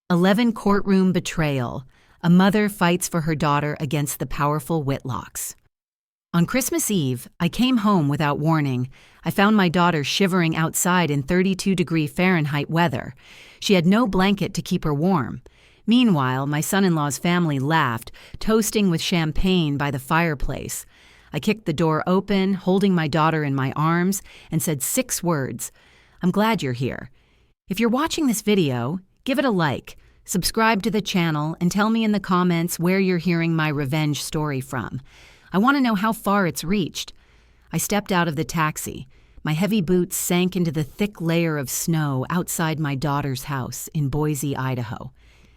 Courtroom Betrayal. A mother fights for her daughter against the powerful Whitlocks. On Christmas Eve, I came home without warning. I found my daughter shivering outside in 32-degree Fahrenheit weather. She had no blanket to keep her warm. Meanwhile, my son-in-law's family laughed, toasting with champagne by the fireplace. I kicked the door open, holding my daughter in my arms, and said 6 words. "I'm glad you're here." If you're watching this video, give it a like, subscribe to the channel, and tell me in the comments where you're hearing my revenge story from. I want to know how far it's reached. I stepped out of the taxi. My heavy boots sank into the thick layer of snow outside my daughter's house in Boise, Idaho.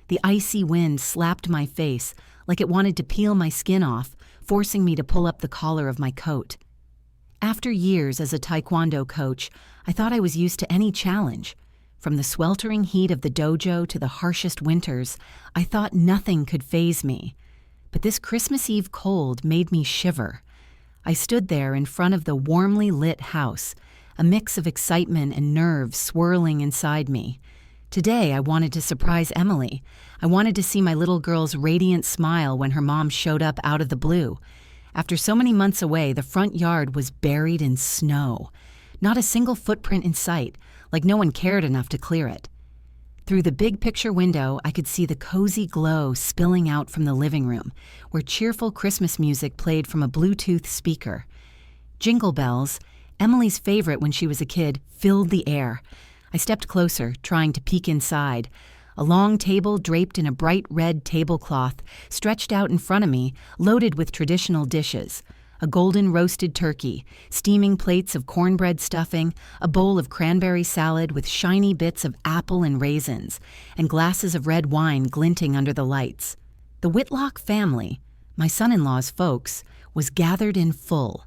The icy wind slapped my face like it wanted to peel my skin off, forcing me to pull up the collar of my coat. After years as a Taekwondo coach, I thought I was used to any challenge. From the sweltering heat of the dojo to the harshest winters, I thought nothing could faze me. But this Christmas Eve cold made me shiver. I stood there in front of the warmly lit house, a mix of excitement and nerves swirling inside me. Today, I wanted to surprise Emily. I wanted to see my little girl's radiant smile when her mom showed up out of the blue. After so many months away, the front yard was buried in snow. Not a single footprint in sight, like no one cared enough to clear it. Through the big picture window, I could see the cozy glow spilling out from the living room, where cheerful Christmas music played from a Bluetooth speaker. Jingle bells, Emily's favorite when she was a kid, filled the air. I stepped closer, trying to peek inside. A long table draped in a bright red tablecloth stretched out in front of me, loaded with traditional dishes. A golden roasted turkey, steaming plates of cornbread stuffing, a bowl of cranberry salad with shiny bits of apple and raisins, and glasses of red wine glinting under the lights. The Whitlock family, my son-in-law's folks, was gathered in full.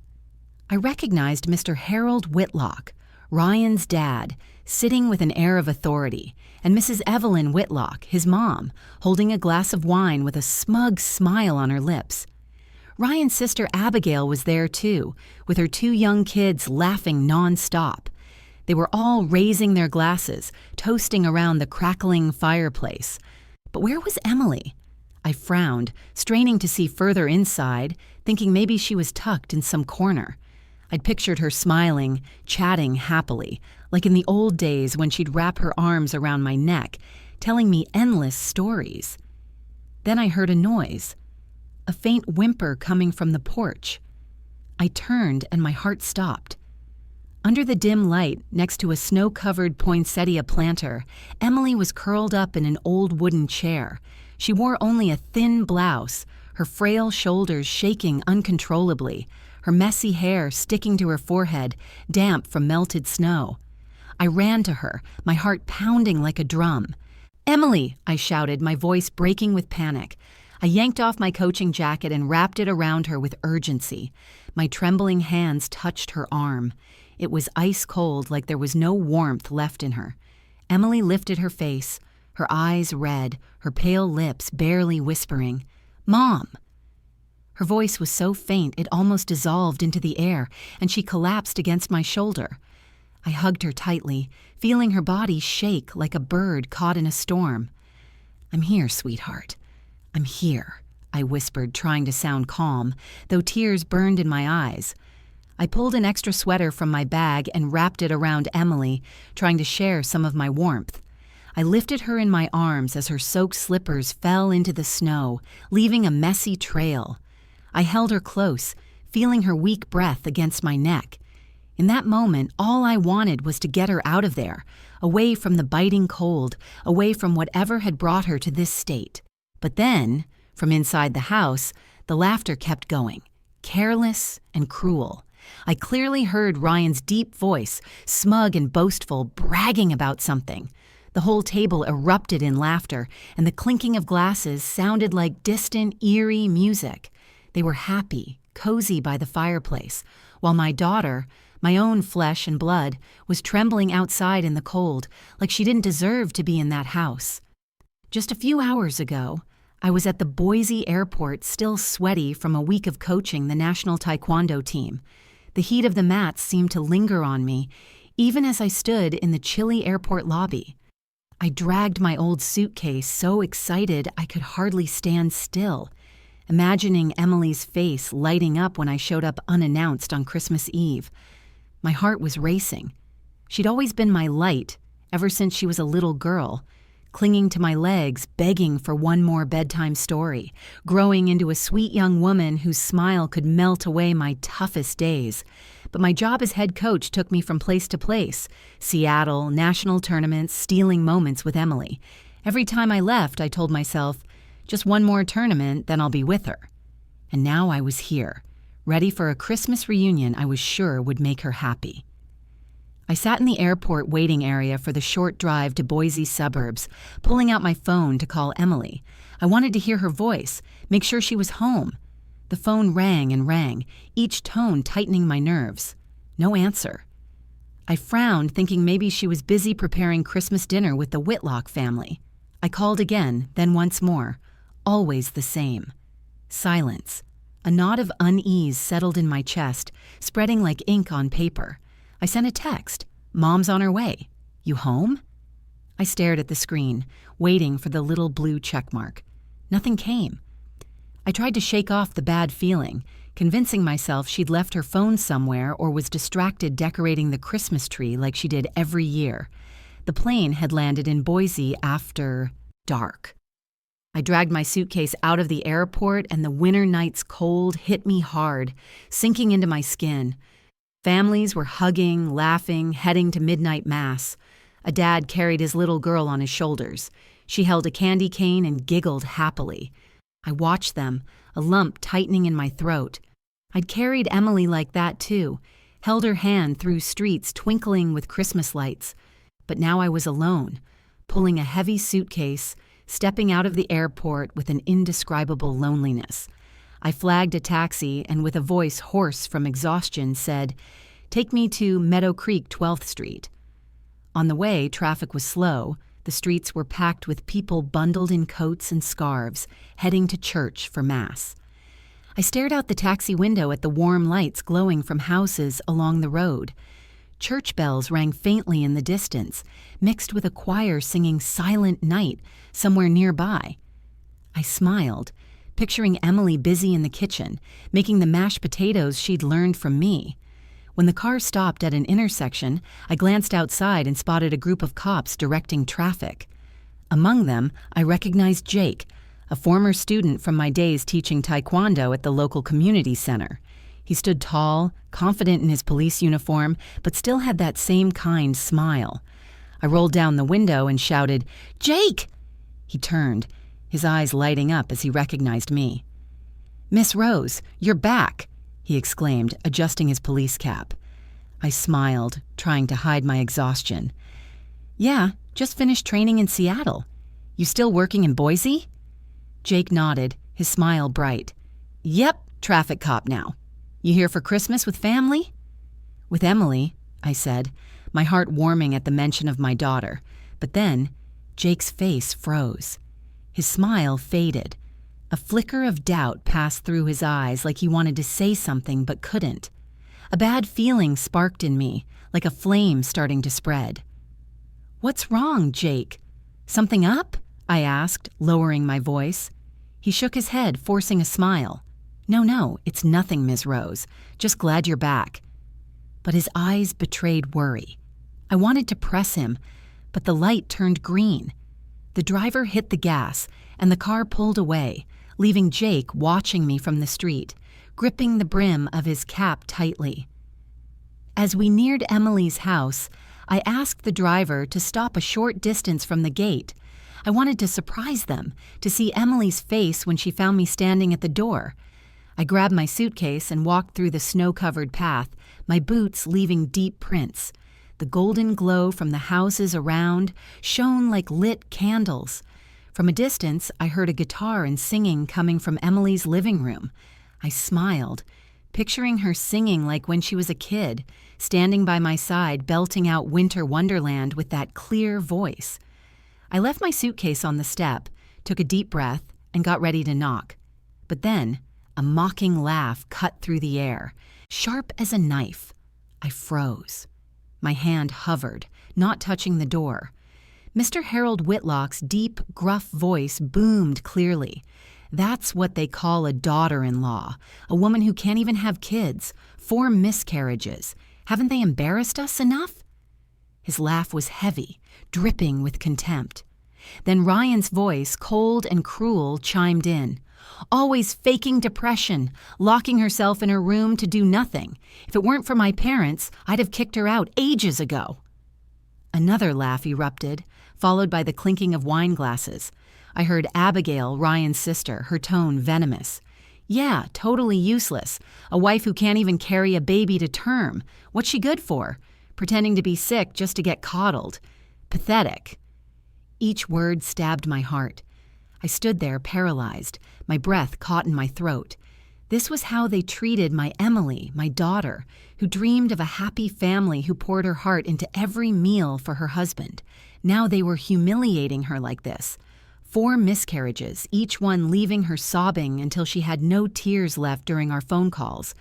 I recognized Mr. Harold Whitlock, Ryan's dad, sitting with an air of authority, and Mrs. Evelyn Whitlock, his mom, holding a glass of wine with a smug smile on her lips. Ryan's sister Abigail was there too, with her 2 young kids laughing non-stop. They were all raising their glasses, toasting around the crackling fireplace. But where was Emily? I frowned, straining to see further inside, thinking maybe she was tucked in some corner. I'd pictured her smiling, chatting happily, like in the old days when she'd wrap her arms around my neck, telling me endless stories. Then I heard a noise. A faint whimper coming from the porch. I turned and my heart stopped. Under the dim light, next to a snow-covered poinsettia planter, Emily was curled up in an old wooden chair. She wore only a thin blouse, her frail shoulders shaking uncontrollably, her messy hair sticking to her forehead, damp from melted snow. I ran to her, my heart pounding like a drum. "Emily!" I shouted, my voice breaking with panic. I yanked off my coaching jacket and wrapped it around her with urgency. My trembling hands touched her arm. It was ice cold, like there was no warmth left in her. Emily lifted her face, her eyes red, her pale lips barely whispering, "Mom!" Her voice was so faint it almost dissolved into the air, and she collapsed against my shoulder. I hugged her tightly, feeling her body shake like a bird caught in a storm. "I'm here, sweetheart. I'm here," I whispered, trying to sound calm, though tears burned in my eyes. I pulled an extra sweater from my bag and wrapped it around Emily, trying to share some of my warmth. I lifted her in my arms as her soaked slippers fell into the snow, leaving a messy trail. I held her close, feeling her weak breath against my neck. In that moment, all I wanted was to get her out of there, away from the biting cold, away from whatever had brought her to this state. But then, from inside the house, the laughter kept going, careless and cruel. I clearly heard Ryan's deep voice, smug and boastful, bragging about something. The whole table erupted in laughter, and the clinking of glasses sounded like distant, eerie music. They were happy, cozy by the fireplace, while my daughter, my own flesh and blood, was trembling outside in the cold, like she didn't deserve to be in that house. Just a few hours ago, I was at the Boise airport, still sweaty from a week of coaching the national Taekwondo team. The heat of the mats seemed to linger on me, even as I stood in the chilly airport lobby. I dragged my old suitcase, so excited I could hardly stand still, imagining Emily's face lighting up when I showed up unannounced on Christmas Eve. My heart was racing. She'd always been my light, ever since she was a little girl, clinging to my legs, begging for one more bedtime story, growing into a sweet young woman whose smile could melt away my toughest days. But my job as head coach took me from place to place, Seattle, national tournaments, stealing moments with Emily. Every time I left, I told myself, just one more tournament, then I'll be with her. And now I was here, ready for a Christmas reunion I was sure would make her happy. I sat in the airport waiting area for the short drive to Boise suburbs, pulling out my phone to call Emily. I wanted to hear her voice, make sure she was home. The phone rang and rang, each tone tightening my nerves. No answer. I frowned, thinking maybe she was busy preparing Christmas dinner with the Whitlock family. I called again, then once more. Always the same. Silence. A knot of unease settled in my chest, spreading like ink on paper. I sent a text. Mom's on her way. You home? I stared at the screen, waiting for the little blue checkmark. Nothing came. I tried to shake off the bad feeling, convincing myself she'd left her phone somewhere or was distracted decorating the Christmas tree like she did every year. The plane had landed in Boise after dark. I dragged my suitcase out of the airport, and the winter night's cold hit me hard, sinking into my skin. Families were hugging, laughing, heading to midnight mass. A dad carried his little girl on his shoulders. She held a candy cane and giggled happily. I watched them, a lump tightening in my throat. I'd carried Emily like that too, held her hand through streets twinkling with Christmas lights. But now I was alone, pulling a heavy suitcase, stepping out of the airport with an indescribable loneliness. I flagged a taxi and with a voice hoarse from exhaustion said, "Take me to Meadow Creek, 12th Street." On the way, traffic was slow. The streets were packed with people bundled in coats and scarves, heading to church for Mass. I stared out the taxi window at the warm lights glowing from houses along the road. Church bells rang faintly in the distance, mixed with a choir singing Silent Night somewhere nearby. I smiled, picturing Emily busy in the kitchen, making the mashed potatoes she'd learned from me. When the car stopped at an intersection, I glanced outside and spotted a group of cops directing traffic. Among them, I recognized Jake, a former student from my days teaching Taekwondo at the local community center. He stood tall, confident in his police uniform, but still had that same kind smile. I rolled down the window and shouted, "Jake!" He turned, his eyes lighting up as he recognized me. "Miss Rose, you're back!" he exclaimed, adjusting his police cap. I smiled, trying to hide my exhaustion. "Yeah, just finished training in Seattle. You still working in Boise?" Jake nodded, his smile bright. "Yep, traffic cop now. You here for Christmas with family?" "With Emily," I said, my heart warming at the mention of my daughter. But then, Jake's face froze. His smile faded. A flicker of doubt passed through his eyes like he wanted to say something but couldn't. A bad feeling sparked in me, like a flame starting to spread. "What's wrong, Jake? Something up?" I asked, lowering my voice. He shook his head, forcing a smile. No, it's nothing, Ms. Rose. Just glad you're back." But his eyes betrayed worry. I wanted to press him, but the light turned green. The driver hit the gas, and the car pulled away, leaving Jake watching me from the street, gripping the brim of his cap tightly. As we neared Emily's house, I asked the driver to stop a short distance from the gate. I wanted to surprise them, to see Emily's face when she found me standing at the door. I grabbed my suitcase and walked through the snow-covered path, my boots leaving deep prints. The golden glow from the houses around shone like lit candles. From a distance, I heard a guitar and singing coming from Emily's living room. I smiled, picturing her singing like when she was a kid, standing by my side, belting out Winter Wonderland with that clear voice. I left my suitcase on the step, took a deep breath, and got ready to knock. But then, a mocking laugh cut through the air, sharp as a knife. I froze. My hand hovered, not touching the door. Mr. Harold Whitlock's deep, gruff voice boomed clearly. That's what they call a daughter-in-law, a woman who can't even have kids, 4 miscarriages. Haven't they embarrassed us enough? His laugh was heavy, dripping with contempt. Then Ryan's voice, cold and cruel, chimed in. Always faking depression, locking herself in her room to do nothing. If it weren't for my parents, I'd have kicked her out ages ago. Another laugh erupted, followed by the clinking of wine glasses. I heard Abigail, Ryan's sister, her tone venomous. Yeah, totally useless. A wife who can't even carry a baby to term. What's she good for? Pretending to be sick just to get coddled. Pathetic. Each word stabbed my heart. I stood there paralyzed, my breath caught in my throat. This was how they treated my Emily, my daughter, who dreamed of a happy family who poured her heart into every meal for her husband. Now they were humiliating her like this. 4 miscarriages, each one leaving her sobbing until she had no tears left during our phone calls.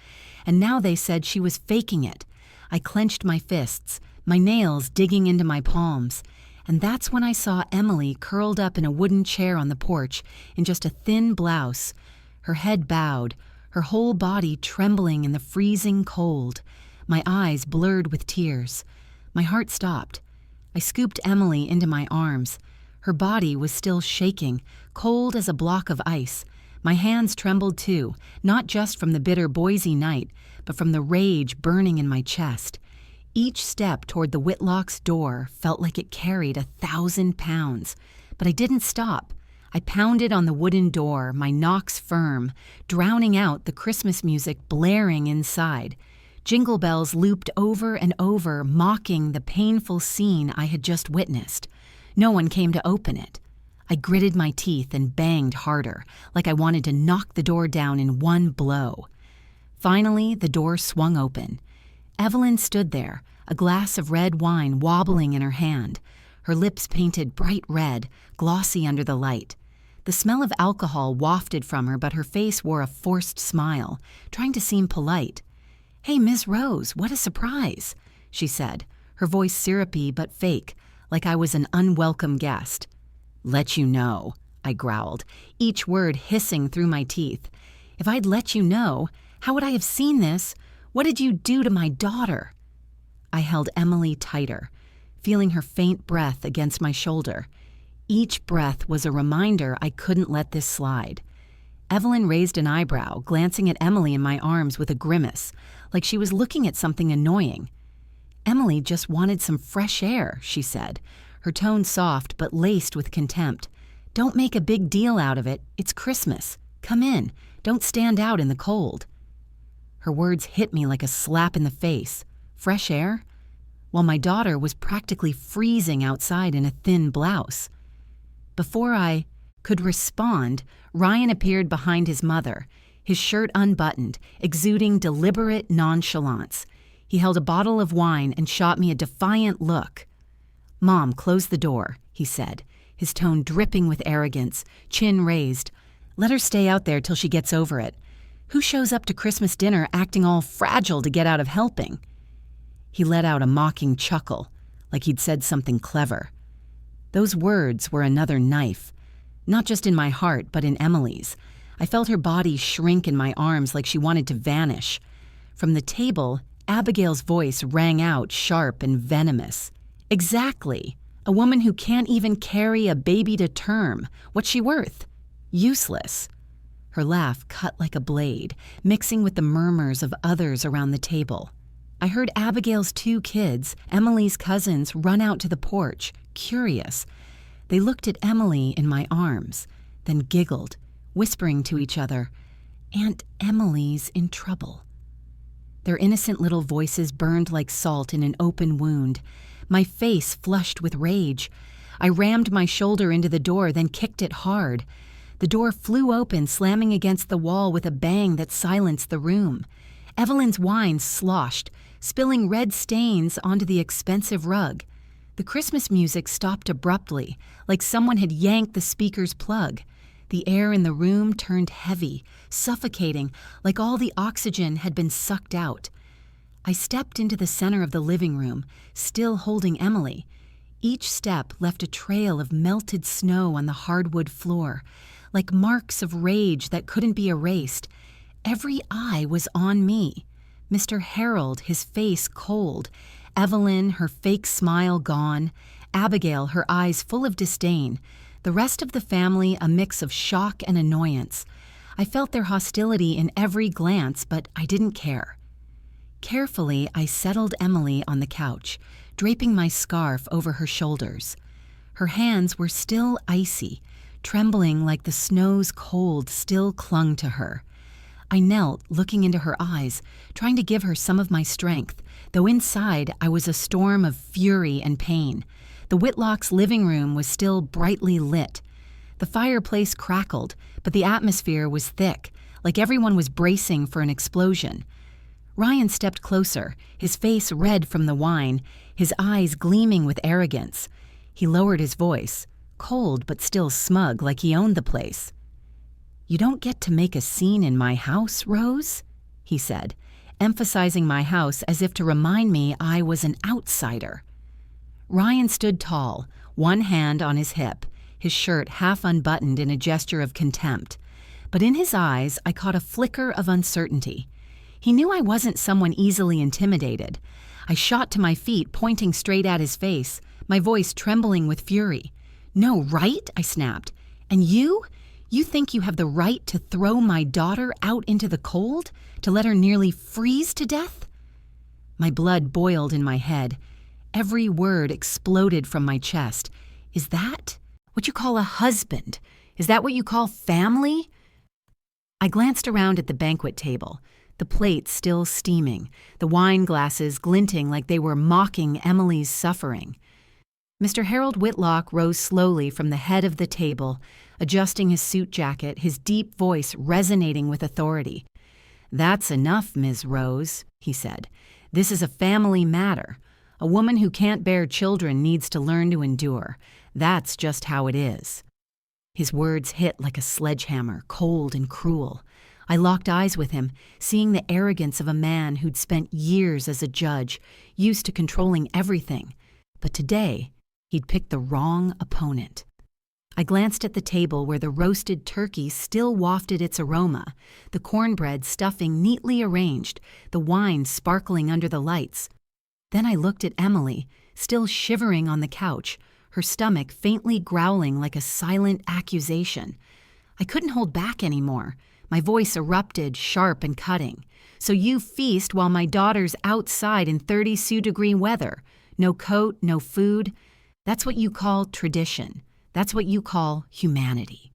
And now they said she was faking it. I clenched my fists, my nails digging into my palms. And that's when I saw Emily curled up in a wooden chair on the porch in just a thin blouse, her head bowed, her whole body trembling in the freezing cold, my eyes blurred with tears. My heart stopped. I scooped Emily into my arms. Her body was still shaking, cold as a block of ice. My hands trembled too, not just from the bitter Boise night, but from the rage burning in my chest. Each step toward the Whitlocks' door felt like it carried 1,000 pounds. But I didn't stop. I pounded on the wooden door, my knocks firm, drowning out the Christmas music blaring inside. Jingle bells looped over and over, mocking the painful scene I had just witnessed. No one came to open it. I gritted my teeth and banged harder, like I wanted to knock the door down in one blow. Finally, the door swung open. Evelyn stood there, a glass of red wine wobbling in her hand, her lips painted bright red, glossy under the light. The smell of alcohol wafted from her, but her face wore a forced smile, trying to seem polite. "Hey, Miss Rose, what a surprise," she said, her voice syrupy but fake, like I was an unwelcome guest. "Let you know," I growled, each word hissing through my teeth. "If I'd let you know, how would I have seen this? What did you do to my daughter?" I held Emily tighter, feeling her faint breath against my shoulder. Each breath was a reminder I couldn't let this slide. Evelyn raised an eyebrow, glancing at Emily in my arms with a grimace, like she was looking at something annoying. "Emily just wanted some fresh air," she said, her tone soft but laced with contempt. "Don't make a big deal out of it. It's Christmas. Come in. Don't stand out in the cold." Her words hit me like a slap in the face. Fresh air? While my daughter was practically freezing outside in a thin blouse. Before I could respond, Ryan appeared behind his mother, his shirt unbuttoned, exuding deliberate nonchalance. He held a bottle of wine and shot me a defiant look. "Mom, close the door," he said, his tone dripping with arrogance, chin raised. "Let her stay out there till she gets over it. Who shows up to Christmas dinner acting all fragile to get out of helping?" He let out a mocking chuckle, like he'd said something clever. Those words were another knife, not just in my heart, but in Emily's. I felt her body shrink in my arms like she wanted to vanish. From the table, Abigail's voice rang out sharp and venomous. "Exactly. A woman who can't even carry a baby to term. What's she worth? Useless." Her laugh cut like a blade, mixing with the murmurs of others around the table. I heard Abigail's 2 kids, Emily's cousins, run out to the porch, curious. They looked at Emily in my arms, then giggled, whispering to each other, "Aunt Emily's in trouble." Their innocent little voices burned like salt in an open wound. My face flushed with rage. I rammed my shoulder into the door, then kicked it hard. The door flew open, slamming against the wall with a bang that silenced the room. Evelyn's wine sloshed, spilling red stains onto the expensive rug. The Christmas music stopped abruptly, like someone had yanked the speaker's plug. The air in the room turned heavy, suffocating, like all the oxygen had been sucked out. I stepped into the center of the living room, still holding Emily. Each step left a trail of melted snow on the hardwood floor, like marks of rage that couldn't be erased. Every eye was on me. Mr. Harold, his face cold, Evelyn, her fake smile gone, Abigail, her eyes full of disdain, the rest of the family a mix of shock and annoyance. I felt their hostility in every glance, but I didn't care. Carefully, I settled Emily on the couch, draping my scarf over her shoulders. Her hands were still icy, trembling like the snow's cold still clung to her. I knelt, looking into her eyes, trying to give her some of my strength, though inside I was a storm of fury and pain. The Whitlocks' living room was still brightly lit. The fireplace crackled, but the atmosphere was thick, like everyone was bracing for an explosion. Ryan stepped closer, his face red from the wine, his eyes gleaming with arrogance. He lowered his voice, cold but still smug, like he owned the place. "You don't get to make a scene in my house, Rose," he said, emphasizing my house as if to remind me I was an outsider. Ryan stood tall, one hand on his hip, his shirt half unbuttoned in a gesture of contempt. But in his eyes, I caught a flicker of uncertainty. He knew I wasn't someone easily intimidated. I shot to my feet, pointing straight at his face, my voice trembling with fury. "No, right?" I snapped. "And you? You think you have the right to throw my daughter out into the cold? To let her nearly freeze to death?" My blood boiled in my head. Every word exploded from my chest. "Is that what you call a husband? Is that what you call family?" I glanced around at the banquet table, the plates still steaming, the wine glasses glinting like they were mocking Emily's suffering. Mr. Harold Whitlock rose slowly from the head of the table, adjusting his suit jacket, his deep voice resonating with authority. "That's enough, Ms. Rose," he said. "This is a family matter. A woman who can't bear children needs to learn to endure. That's just how it is." His words hit like a sledgehammer, cold and cruel. I locked eyes with him, seeing the arrogance of a man who'd spent years as a judge, used to controlling everything. But today, he'd picked the wrong opponent. I glanced at the table where the roasted turkey still wafted its aroma, the cornbread stuffing neatly arranged, the wine sparkling under the lights. Then I looked at Emily, still shivering on the couch, her stomach faintly growling like a silent accusation. I couldn't hold back anymore. My voice erupted, sharp and cutting. "So you feast while my daughter's outside in 30-degree weather. No coat, no food. That's what you call tradition. That's what you call humanity."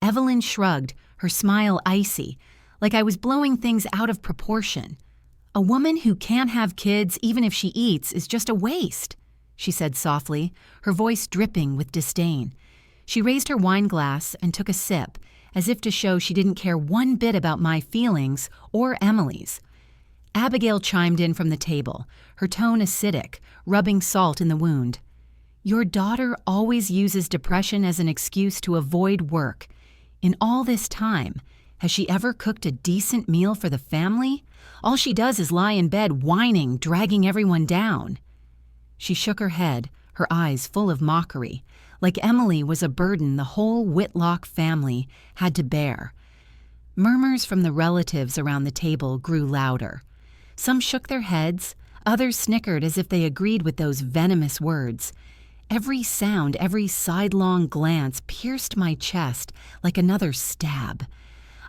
Evelyn shrugged, her smile icy, like I was blowing things out of proportion. "A woman who can't have kids even if she eats is just a waste," she said softly, her voice dripping with disdain. She raised her wine glass and took a sip, as if to show she didn't care one bit about my feelings or Emily's. Abigail chimed in from the table, her tone acidic, rubbing salt in the wound. "Your daughter always uses depression as an excuse to avoid work. In all this time, has she ever cooked a decent meal for the family? All she does is lie in bed whining, dragging everyone down." She shook her head, her eyes full of mockery, like Emily was a burden the whole Whitlock family had to bear. Murmurs from the relatives around the table grew louder. Some shook their heads, others snickered as if they agreed with those venomous words. Every sound, every sidelong glance pierced my chest like another stab.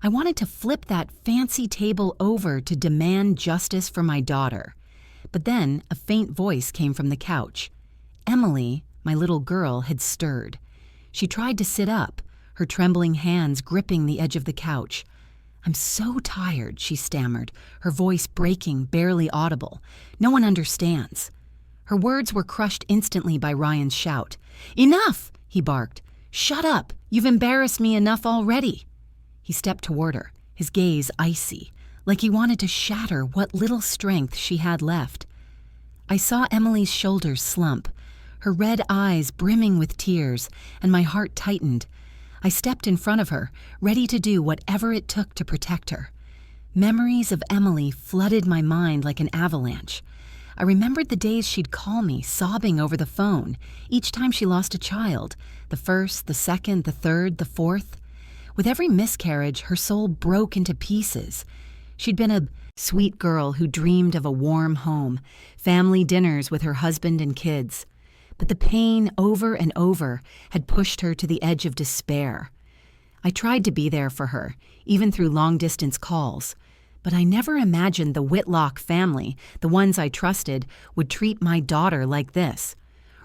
I wanted to flip that fancy table over to demand justice for my daughter. But then a faint voice came from the couch. Emily, my little girl, had stirred. She tried to sit up, her trembling hands gripping the edge of the couch. "I'm so tired," she stammered, her voice breaking, barely audible. "No one understands." Her words were crushed instantly by Ryan's shout. "Enough!" he barked. "Shut up! You've embarrassed me enough already." He stepped toward her, his gaze icy, like he wanted to shatter what little strength she had left. I saw Emily's shoulders slump, her red eyes brimming with tears, and my heart tightened. I stepped in front of her, ready to do whatever it took to protect her. Memories of Emily flooded my mind like an avalanche. I remembered the days she'd call me, sobbing over the phone, each time she lost a child, the first, the second, the third, the fourth. With every miscarriage, her soul broke into pieces. She'd been a sweet girl who dreamed of a warm home, family dinners with her husband and kids. But the pain over and over had pushed her to the edge of despair. I tried to be there for her, even through long-distance calls. But I never imagined the Whitlock family, the ones I trusted, would treat my daughter like this.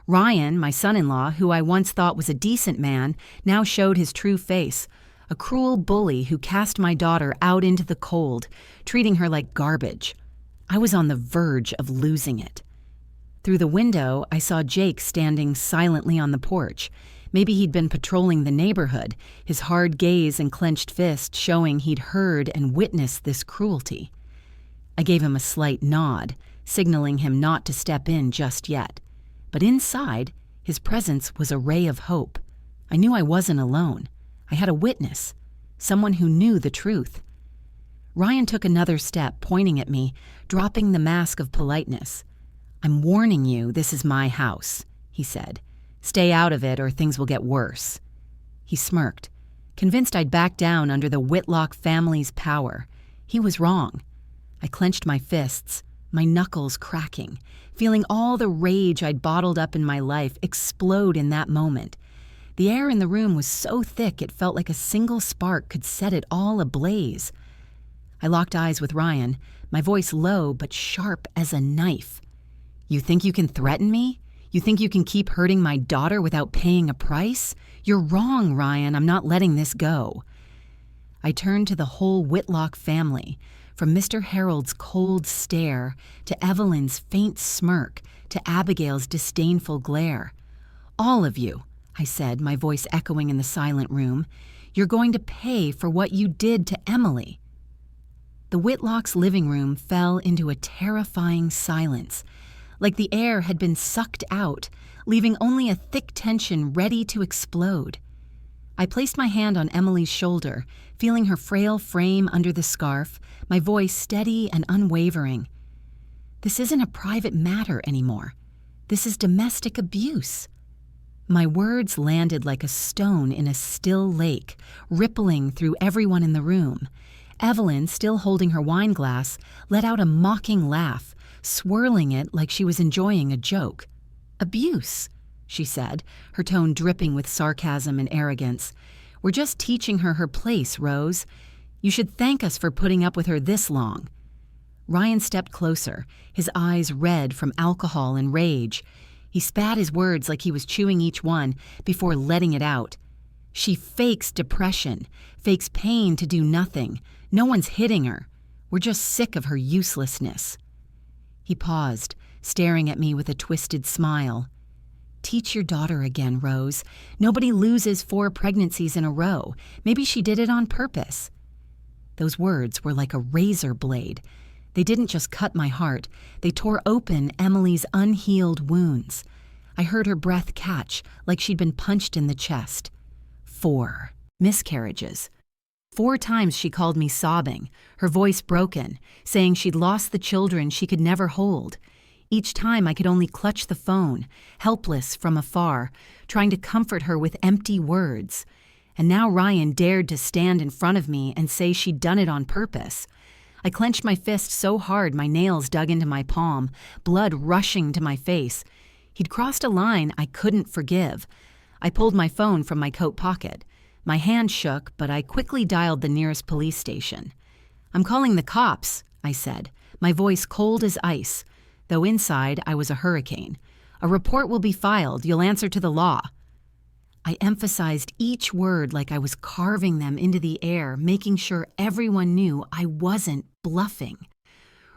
Ryan, my son-in-law, who I once thought was a decent man, now showed his true face, a cruel bully who cast my daughter out into the cold, treating her like garbage. I was on the verge of losing it. Through the window, I saw Jake standing silently on the porch. Maybe he'd been patrolling the neighborhood, his hard gaze and clenched fist showing he'd heard and witnessed this cruelty. I gave him a slight nod, signaling him not to step in just yet. But inside, his presence was a ray of hope. I knew I wasn't alone. I had a witness, someone who knew the truth. Ryan took another step, pointing at me, dropping the mask of politeness. "I'm warning you, this is my house," he said. "Stay out of it or things will get worse." He smirked, convinced I'd back down under the Whitlock family's power. He was wrong. I clenched my fists, my knuckles cracking, feeling all the rage I'd bottled up in my life explode in that moment. The air in the room was so thick it felt like a single spark could set it all ablaze. I locked eyes with Ryan, my voice low but sharp as a knife. "You think you can threaten me? You think you can keep hurting my daughter without paying a price? You're wrong, Ryan. I'm not letting this go." I turned to the whole Whitlock family, from Mr. Harold's cold stare to Evelyn's faint smirk to Abigail's disdainful glare. "All of you," I said, my voice echoing in the silent room, "you're going to pay for what you did to Emily." The Whitlocks' living room fell into a terrifying silence, like the air had been sucked out, leaving only a thick tension ready to explode. I placed my hand on Emily's shoulder, feeling her frail frame under the scarf, my voice steady and unwavering. "This isn't a private matter anymore. This is domestic abuse." My words landed like a stone in a still lake, rippling through everyone in the room. Evelyn, still holding her wine glass, let out a mocking laugh, swirling it like she was enjoying a joke. "Abuse," she said, her tone dripping with sarcasm and arrogance. "We're just teaching her her place, Rose. You should thank us for putting up with her this long." Ryan stepped closer, his eyes red from alcohol and rage. He spat his words like he was chewing each one before letting it out. "She fakes depression, fakes pain to do nothing. No one's hitting her. We're just sick of her uselessness." He paused, staring at me with a twisted smile. "Teach your daughter again, Rose. Nobody loses 4 pregnancies in a row. Maybe she did it on purpose." Those words were like a razor blade. They didn't just cut my heart. They tore open Emily's unhealed wounds. I heard her breath catch, like she'd been punched in the chest. 4 miscarriages. 4 times she called me sobbing, her voice broken, saying she'd lost the children she could never hold. Each time I could only clutch the phone, helpless from afar, trying to comfort her with empty words. And now Ryan dared to stand in front of me and say she'd done it on purpose. I clenched my fist so hard my nails dug into my palm, blood rushing to my face. He'd crossed a line I couldn't forgive. I pulled my phone from my coat pocket. My hand shook, but I quickly dialed the nearest police station. "I'm calling the cops," I said, my voice cold as ice, though inside I was a hurricane. "A report will be filed. You'll answer to the law." I emphasized each word like I was carving them into the air, making sure everyone knew I wasn't bluffing.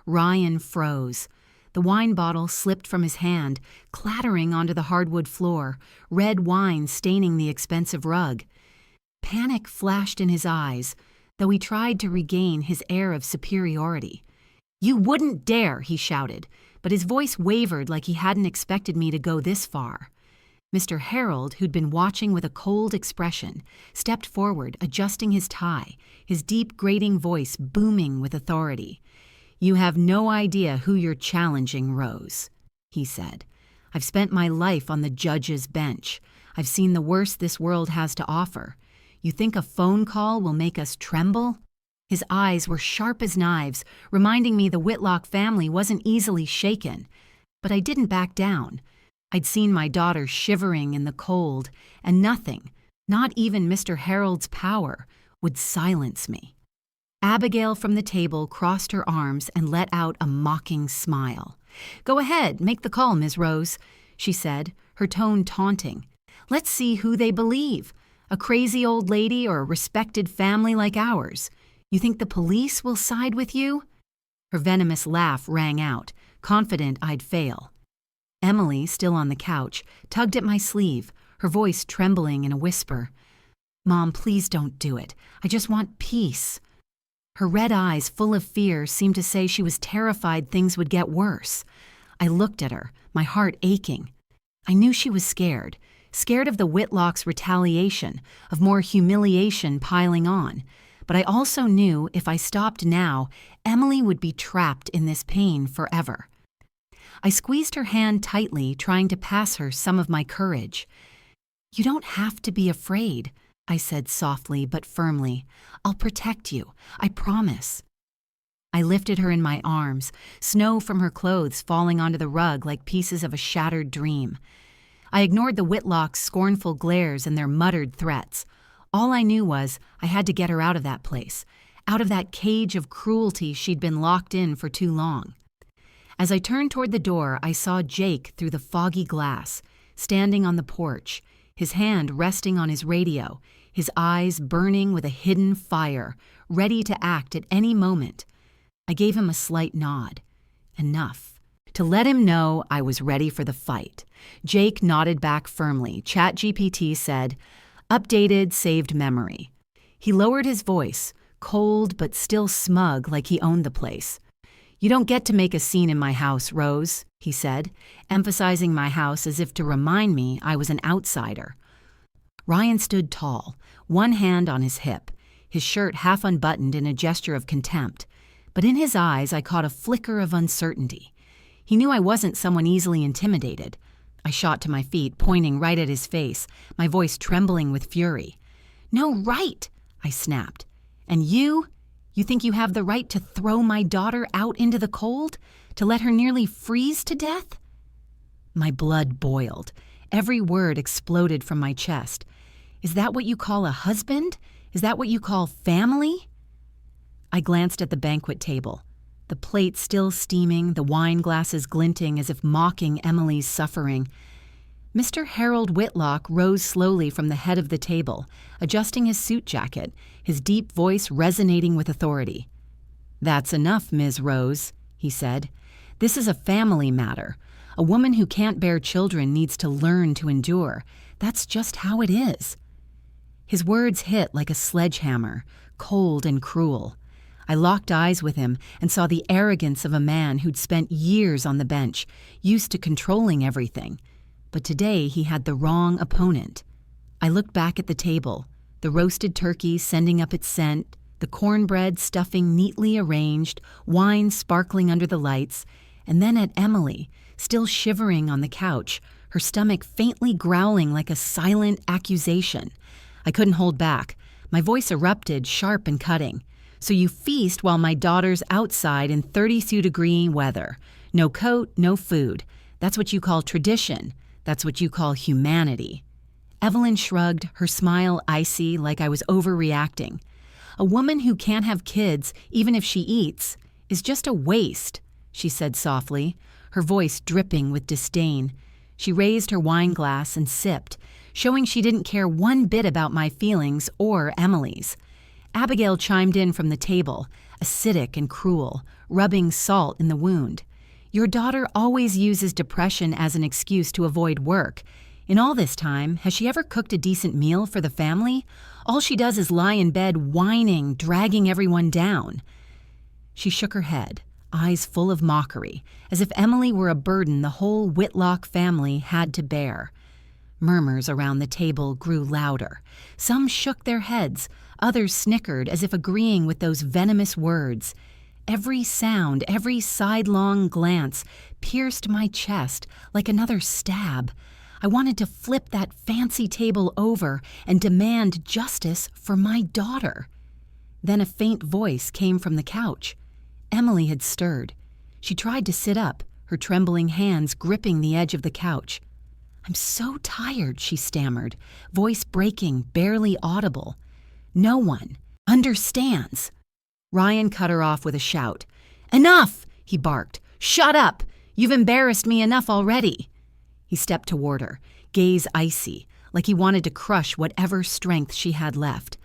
Ryan froze. The wine bottle slipped from his hand, clattering onto the hardwood floor, red wine staining the expensive rug. Panic flashed in his eyes, though he tried to regain his air of superiority. "You wouldn't dare," he shouted, but his voice wavered like he hadn't expected me to go this far. Mr. Harold, who'd been watching with a cold expression, stepped forward, adjusting his tie, his deep, grating voice booming with authority. "You have no idea who you're challenging, Rose," he said. "I've spent my life on the judge's bench. I've seen the worst this world has to offer. You think a phone call will make us tremble?" His eyes were sharp as knives, reminding me the Whitlock family wasn't easily shaken. But I didn't back down. I'd seen my daughter shivering in the cold, and nothing, not even Mr. Harold's power, would silence me. Abigail from the table crossed her arms and let out a mocking smile. "Go ahead, make the call, Ms. Rose," she said, her tone taunting. "Let's see who they believe, a crazy old lady or a respected family like ours. You think the police will side with you?" Her venomous laugh rang out, confident I'd fail. Emily, still on the couch, tugged at my sleeve, her voice trembling in a whisper. "Mom, please don't do it. I just want peace." Her red eyes, full of fear, seemed to say she was terrified things would get worse. I looked at her, my heart aching. I knew she was scared of the Whitlocks' retaliation, of more humiliation piling on. But I also knew if I stopped now, Emily would be trapped in this pain forever. I squeezed her hand tightly, trying to pass her some of my courage. "You don't have to be afraid," I said softly but firmly. "I'll protect you, I promise." I lifted her in my arms, snow from her clothes falling onto the rug like pieces of a shattered dream. I ignored the Whitlocks' scornful glares and their muttered threats. All I knew was I had to get her out of that place, out of that cage of cruelty she'd been locked in for too long. As I turned toward the door, I saw Jake through the foggy glass, standing on the porch, his hand resting on his radio, his eyes burning with a hidden fire, ready to act at any moment. I gave him a slight nod. Enough. To let him know I was ready for the fight. Jake nodded back firmly. ChatGPT said, "Updated, saved memory." He lowered his voice, cold but still smug like he owned the place. "You don't get to make a scene in my house, Rose," he said, emphasizing my house as if to remind me I was an outsider. Ryan stood tall, one hand on his hip, his shirt half unbuttoned in a gesture of contempt. But in his eyes I caught a flicker of uncertainty. He knew I wasn't someone easily intimidated. I shot to my feet, pointing right at his face, my voice trembling with fury. "No right," I snapped. "And you? You think you have the right to throw my daughter out into the cold? To let her nearly freeze to death?" My blood boiled. Every word exploded from my chest. "Is that what you call a husband? Is that what you call family?" I glanced at the banquet table, the plate still steaming, the wine glasses glinting as if mocking Emily's suffering. Mr. Harold Whitlock rose slowly from the head of the table, adjusting his suit jacket, his deep voice resonating with authority. "That's enough, Ms. Rose," he said. "This is a family matter. A woman who can't bear children needs to learn to endure. That's just how it is." His words hit like a sledgehammer, cold and cruel. I locked eyes with him and saw the arrogance of a man who'd spent years on the bench, used to controlling everything. But today he had the wrong opponent. I looked back at the table, the roasted turkey sending up its scent, the cornbread stuffing neatly arranged, wine sparkling under the lights, and then at Emily, still shivering on the couch, her stomach faintly growling like a silent accusation. I couldn't hold back. My voice erupted, sharp and cutting. "So you feast while my daughter's outside in 32-degree weather. No coat, no food. That's what you call tradition. That's what you call humanity." Evelyn shrugged, her smile icy like I was overreacting. "A woman who can't have kids, even if she eats, is just a waste," she said softly, her voice dripping with disdain. She raised her wine glass and sipped, showing she didn't care one bit about my feelings or Emily's. Abigail chimed in from the table, acidic and cruel, rubbing salt in the wound. "Your daughter always uses depression as an excuse to avoid work. In all this time, has she ever cooked a decent meal for the family? All she does is lie in bed whining, dragging everyone down." She shook her head, eyes full of mockery, as if Emily were a burden the whole Whitlock family had to bear. Murmurs around the table grew louder. Some shook their heads, others snickered as if agreeing with those venomous words. Every sound, every sidelong glance pierced my chest like another stab. I wanted to flip that fancy table over and demand justice for my daughter. Then a faint voice came from the couch. Emily had stirred. She tried to sit up, her trembling hands gripping the edge of the couch. "I'm so tired," she stammered, voice breaking, barely audible. "No one understands." Ryan cut her off with a shout. "Enough!" he barked. "Shut up! You've embarrassed me enough already." He stepped toward her, gaze icy, like he wanted to crush whatever strength she had left.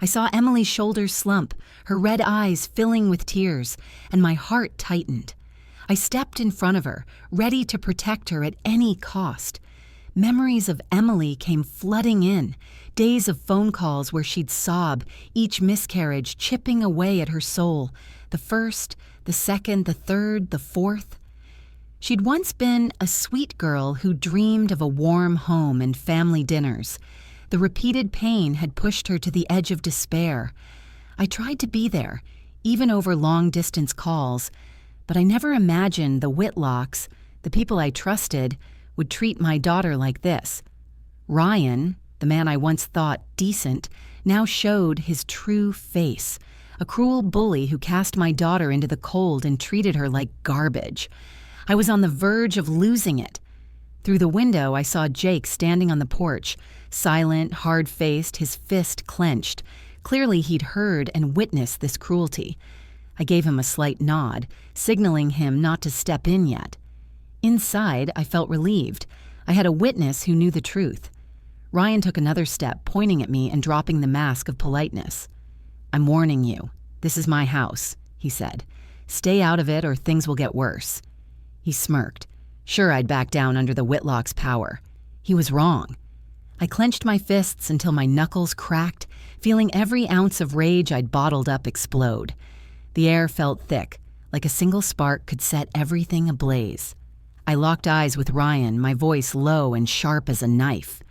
I saw Emily's shoulders slump, her red eyes filling with tears, and my heart tightened. I stepped in front of her, ready to protect her at any cost. Memories of Emily came flooding in, days of phone calls where she'd sob, each miscarriage chipping away at her soul, the first, the second, the third, the fourth. She'd once been a sweet girl who dreamed of a warm home and family dinners. The repeated pain had pushed her to the edge of despair. I tried to be there, even over long-distance calls, but I never imagined the Whitlocks, the people I trusted, would treat my daughter like this. Ryan, the man I once thought decent, now showed his true face, a cruel bully who cast my daughter into the cold and treated her like garbage. I was on the verge of losing it. Through the window, I saw Jake standing on the porch, silent, hard-faced, his fist clenched. Clearly he'd heard and witnessed this cruelty. I gave him a slight nod, signaling him not to step in yet. Inside, I felt relieved. I had a witness who knew the truth. Ryan took another step, pointing at me and dropping the mask of politeness. "I'm warning you. This is my house," he said. "Stay out of it or things will get worse." He smirked. Sure, I'd back down under the Whitlock's power. He was wrong. I clenched my fists until my knuckles cracked, feeling every ounce of rage I'd bottled up explode. The air felt thick, like a single spark could set everything ablaze. I locked eyes with Ryan, my voice low and sharp as a knife.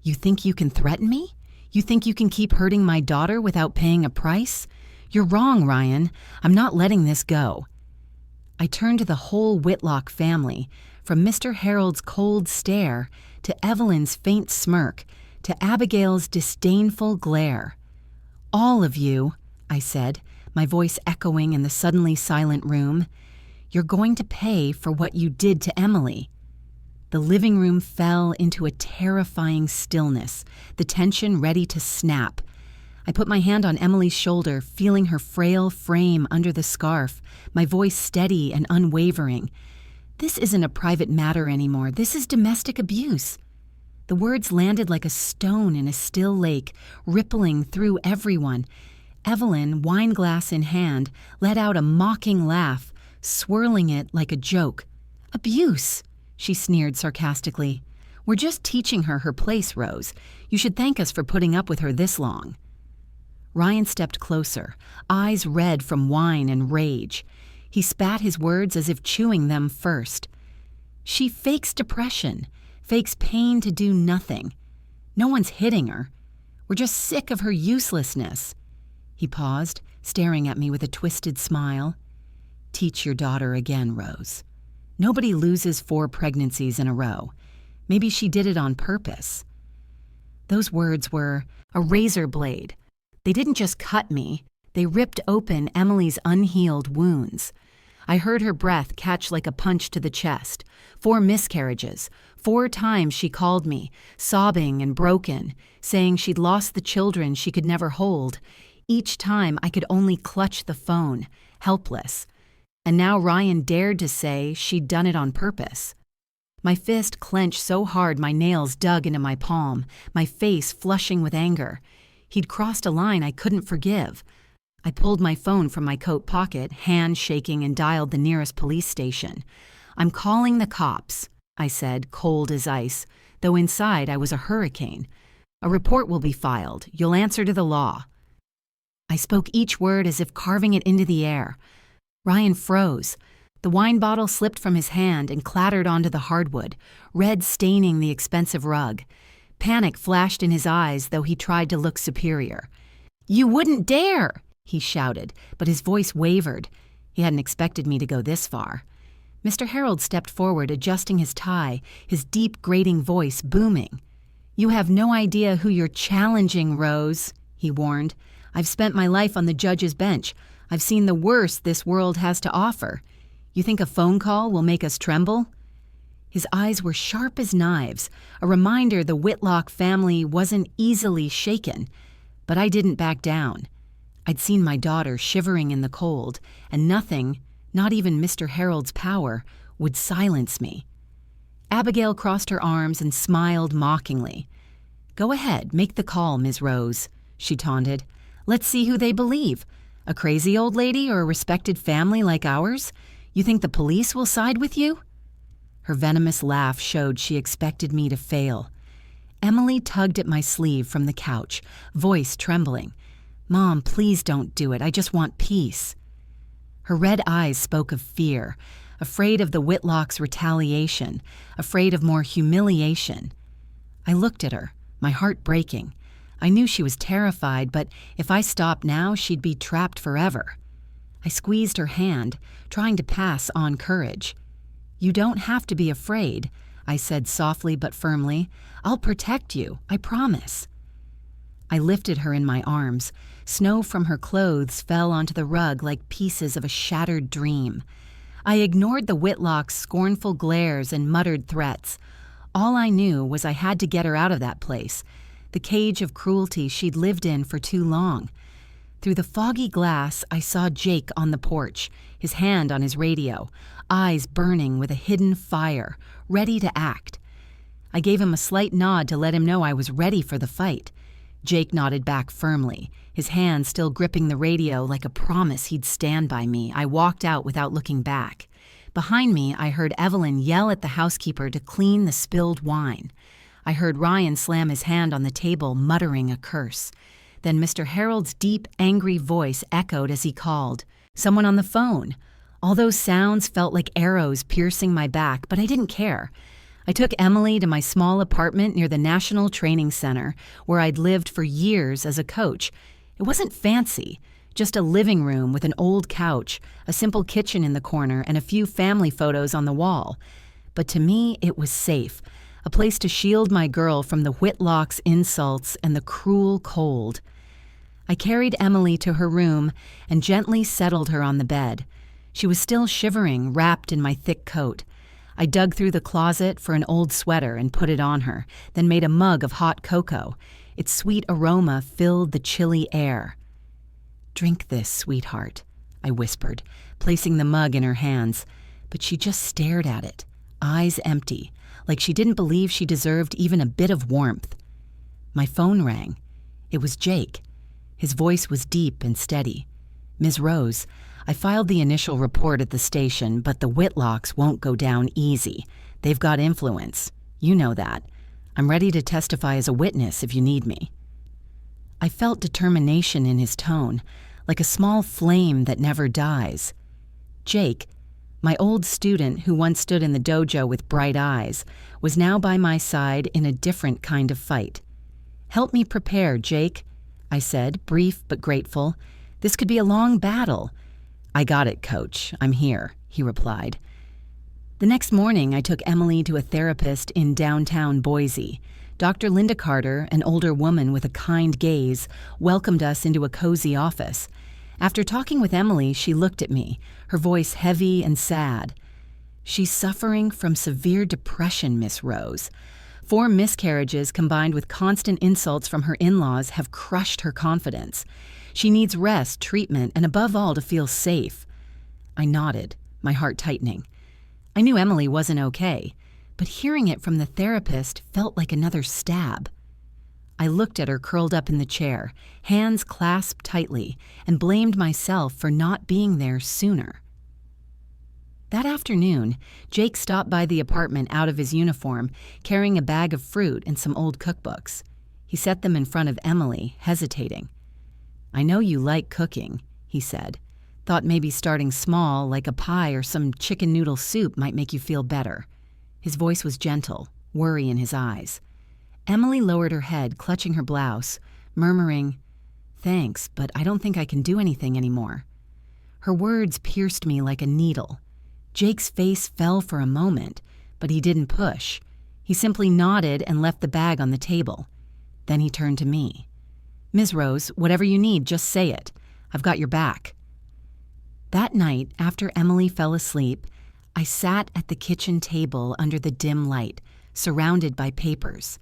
"You think you can threaten me? You think you can keep hurting my daughter without paying a price? You're wrong, Ryan. I'm not letting this go." I turned to the whole Whitlock family, from Mr. Harold's cold stare to Evelyn's faint smirk to Abigail's disdainful glare. "All of you," I said, my voice echoing in the suddenly silent room, "you're going to pay for what you did to Emily." The living room fell into a terrifying stillness, the tension ready to snap. I put my hand on Emily's shoulder, feeling her frail frame under the scarf, my voice steady and unwavering. "This isn't a private matter anymore. This is domestic abuse." The words landed like a stone in a still lake, rippling through everyone. Evelyn, wineglass in hand, let out a mocking laugh, swirling it like a joke. "Abuse," she sneered sarcastically. "We're just teaching her her place, Rose. You should thank us for putting up with her this long." Ryan stepped closer, eyes red from wine and rage. He spat his words as if chewing them first. "She fakes depression, fakes pain to do nothing. No one's hitting her. We're just sick of her uselessness." He paused, staring at me with a twisted smile. "Teach your daughter again, Rose. Nobody loses 4 pregnancies in a row. Maybe she did it on purpose." Those words were a razor blade. They didn't just cut me, they ripped open Emily's unhealed wounds. I heard her breath catch like a punch to the chest. 4 miscarriages. 4 times she called me, sobbing and broken, saying she'd lost the children she could never hold. Each time I could only clutch the phone, helpless. And now Ryan dared to say she'd done it on purpose. My fist clenched so hard my nails dug into my palm, my face flushing with anger. He'd crossed a line I couldn't forgive. I pulled my phone from my coat pocket, hand shaking, and dialed the nearest police station. "I'm calling the cops," I said, cold as ice, though inside I was a hurricane. "A report will be filed. You'll answer to the law." I spoke each word as if carving it into the air. Ryan froze. The wine bottle slipped from his hand and clattered onto the hardwood, red staining the expensive rug. Panic flashed in his eyes, though he tried to look superior. "You wouldn't dare!" he shouted, but his voice wavered. He hadn't expected me to go this far. Mr. Harold stepped forward, adjusting his tie, his deep, grating voice booming. "You have no idea who you're challenging, Rose," he warned. "I've spent my life on the judge's bench. I've seen the worst this world has to offer. You think a phone call will make us tremble?" His eyes were sharp as knives, a reminder the Whitlock family wasn't easily shaken. But I didn't back down. I'd seen my daughter shivering in the cold, and nothing, not even Mr. Harold's power, would silence me. Abigail crossed her arms and smiled mockingly. "Go ahead, make the call, Ms. Rose," she taunted. "Let's see who they believe. A crazy old lady or a respected family like ours? You think the police will side with you?" Her venomous laugh showed she expected me to fail. Emily tugged at my sleeve from the couch, voice trembling. "Mom, please don't do it. I just want peace." Her red eyes spoke of fear, afraid of the Whitlocks' retaliation, afraid of more humiliation. I looked at her, my heart breaking. I knew she was terrified, but if I stopped now, she'd be trapped forever. I squeezed her hand, trying to pass on courage. "You don't have to be afraid," I said softly but firmly. "I'll protect you, I promise." I lifted her in my arms. Snow from her clothes fell onto the rug like pieces of a shattered dream. I ignored the Whitlocks' scornful glares and muttered threats. All I knew was I had to get her out of that place, the cage of cruelty she'd lived in for too long. Through the foggy glass, I saw Jake on the porch, his hand on his radio, eyes burning with a hidden fire, ready to act. I gave him a slight nod to let him know I was ready for the fight. Jake nodded back firmly, his hand still gripping the radio like a promise he'd stand by me. I walked out without looking back. Behind me, I heard Evelyn yell at the housekeeper to clean the spilled wine. I heard Ryan slam his hand on the table, muttering a curse. Then Mr. Harold's deep, angry voice echoed as he called, "Someone on the phone." All those sounds felt like arrows piercing my back, but I didn't care. I took Emily to my small apartment near the National Training Center, where I'd lived for years as a coach. It wasn't fancy, just a living room with an old couch, a simple kitchen in the corner, and a few family photos on the wall. But to me, it was safe, a place to shield my girl from the Whitlocks' insults and the cruel cold. I carried Emily to her room and gently settled her on the bed. She was still shivering, wrapped in my thick coat. I dug through the closet for an old sweater and put it on her, then made a mug of hot cocoa. Its sweet aroma filled the chilly air. "Drink this, sweetheart," I whispered, placing the mug in her hands. But she just stared at it, eyes empty, like she didn't believe she deserved even a bit of warmth. My phone rang. It was Jake. His voice was deep and steady. "Ms. Rose, I filed the initial report at the station, but the Whitlocks won't go down easy. They've got influence. You know that. I'm ready to testify as a witness if you need me." I felt determination in his tone, like a small flame that never dies. Jake, my old student who once stood in the dojo with bright eyes, was now by my side in a different kind of fight. "Help me prepare, Jake," I said, brief but grateful. "This could be a long battle." "I got it, Coach. I'm here," he replied. The next morning, I took Emily to a therapist in downtown Boise. Dr. Linda Carter, an older woman with a kind gaze, welcomed us into a cozy office. After talking with Emily, she looked at me, her voice heavy and sad. "She's suffering from severe depression, Miss Rose. 4 miscarriages combined with constant insults from her in-laws have crushed her confidence. She needs rest, treatment, and above all, to feel safe." I nodded, my heart tightening. I knew Emily wasn't okay, but hearing it from the therapist felt like another stab. I looked at her curled up in the chair, hands clasped tightly, and blamed myself for not being there sooner. That afternoon, Jake stopped by the apartment out of his uniform, carrying a bag of fruit and some old cookbooks. He set them in front of Emily, hesitating. "I know you like cooking," he said. "Thought maybe starting small, like a pie or some chicken noodle soup, might make you feel better." His voice was gentle, worry in his eyes. Emily lowered her head, clutching her blouse, murmuring, "Thanks, but I don't think I can do anything anymore." Her words pierced me like a needle. Jake's face fell for a moment, but he didn't push. He simply nodded and left the bag on the table. Then he turned to me. "Ms. Rose, whatever you need, just say it. I've got your back." That night, after Emily fell asleep, I sat at the kitchen table under the dim light, surrounded by papers.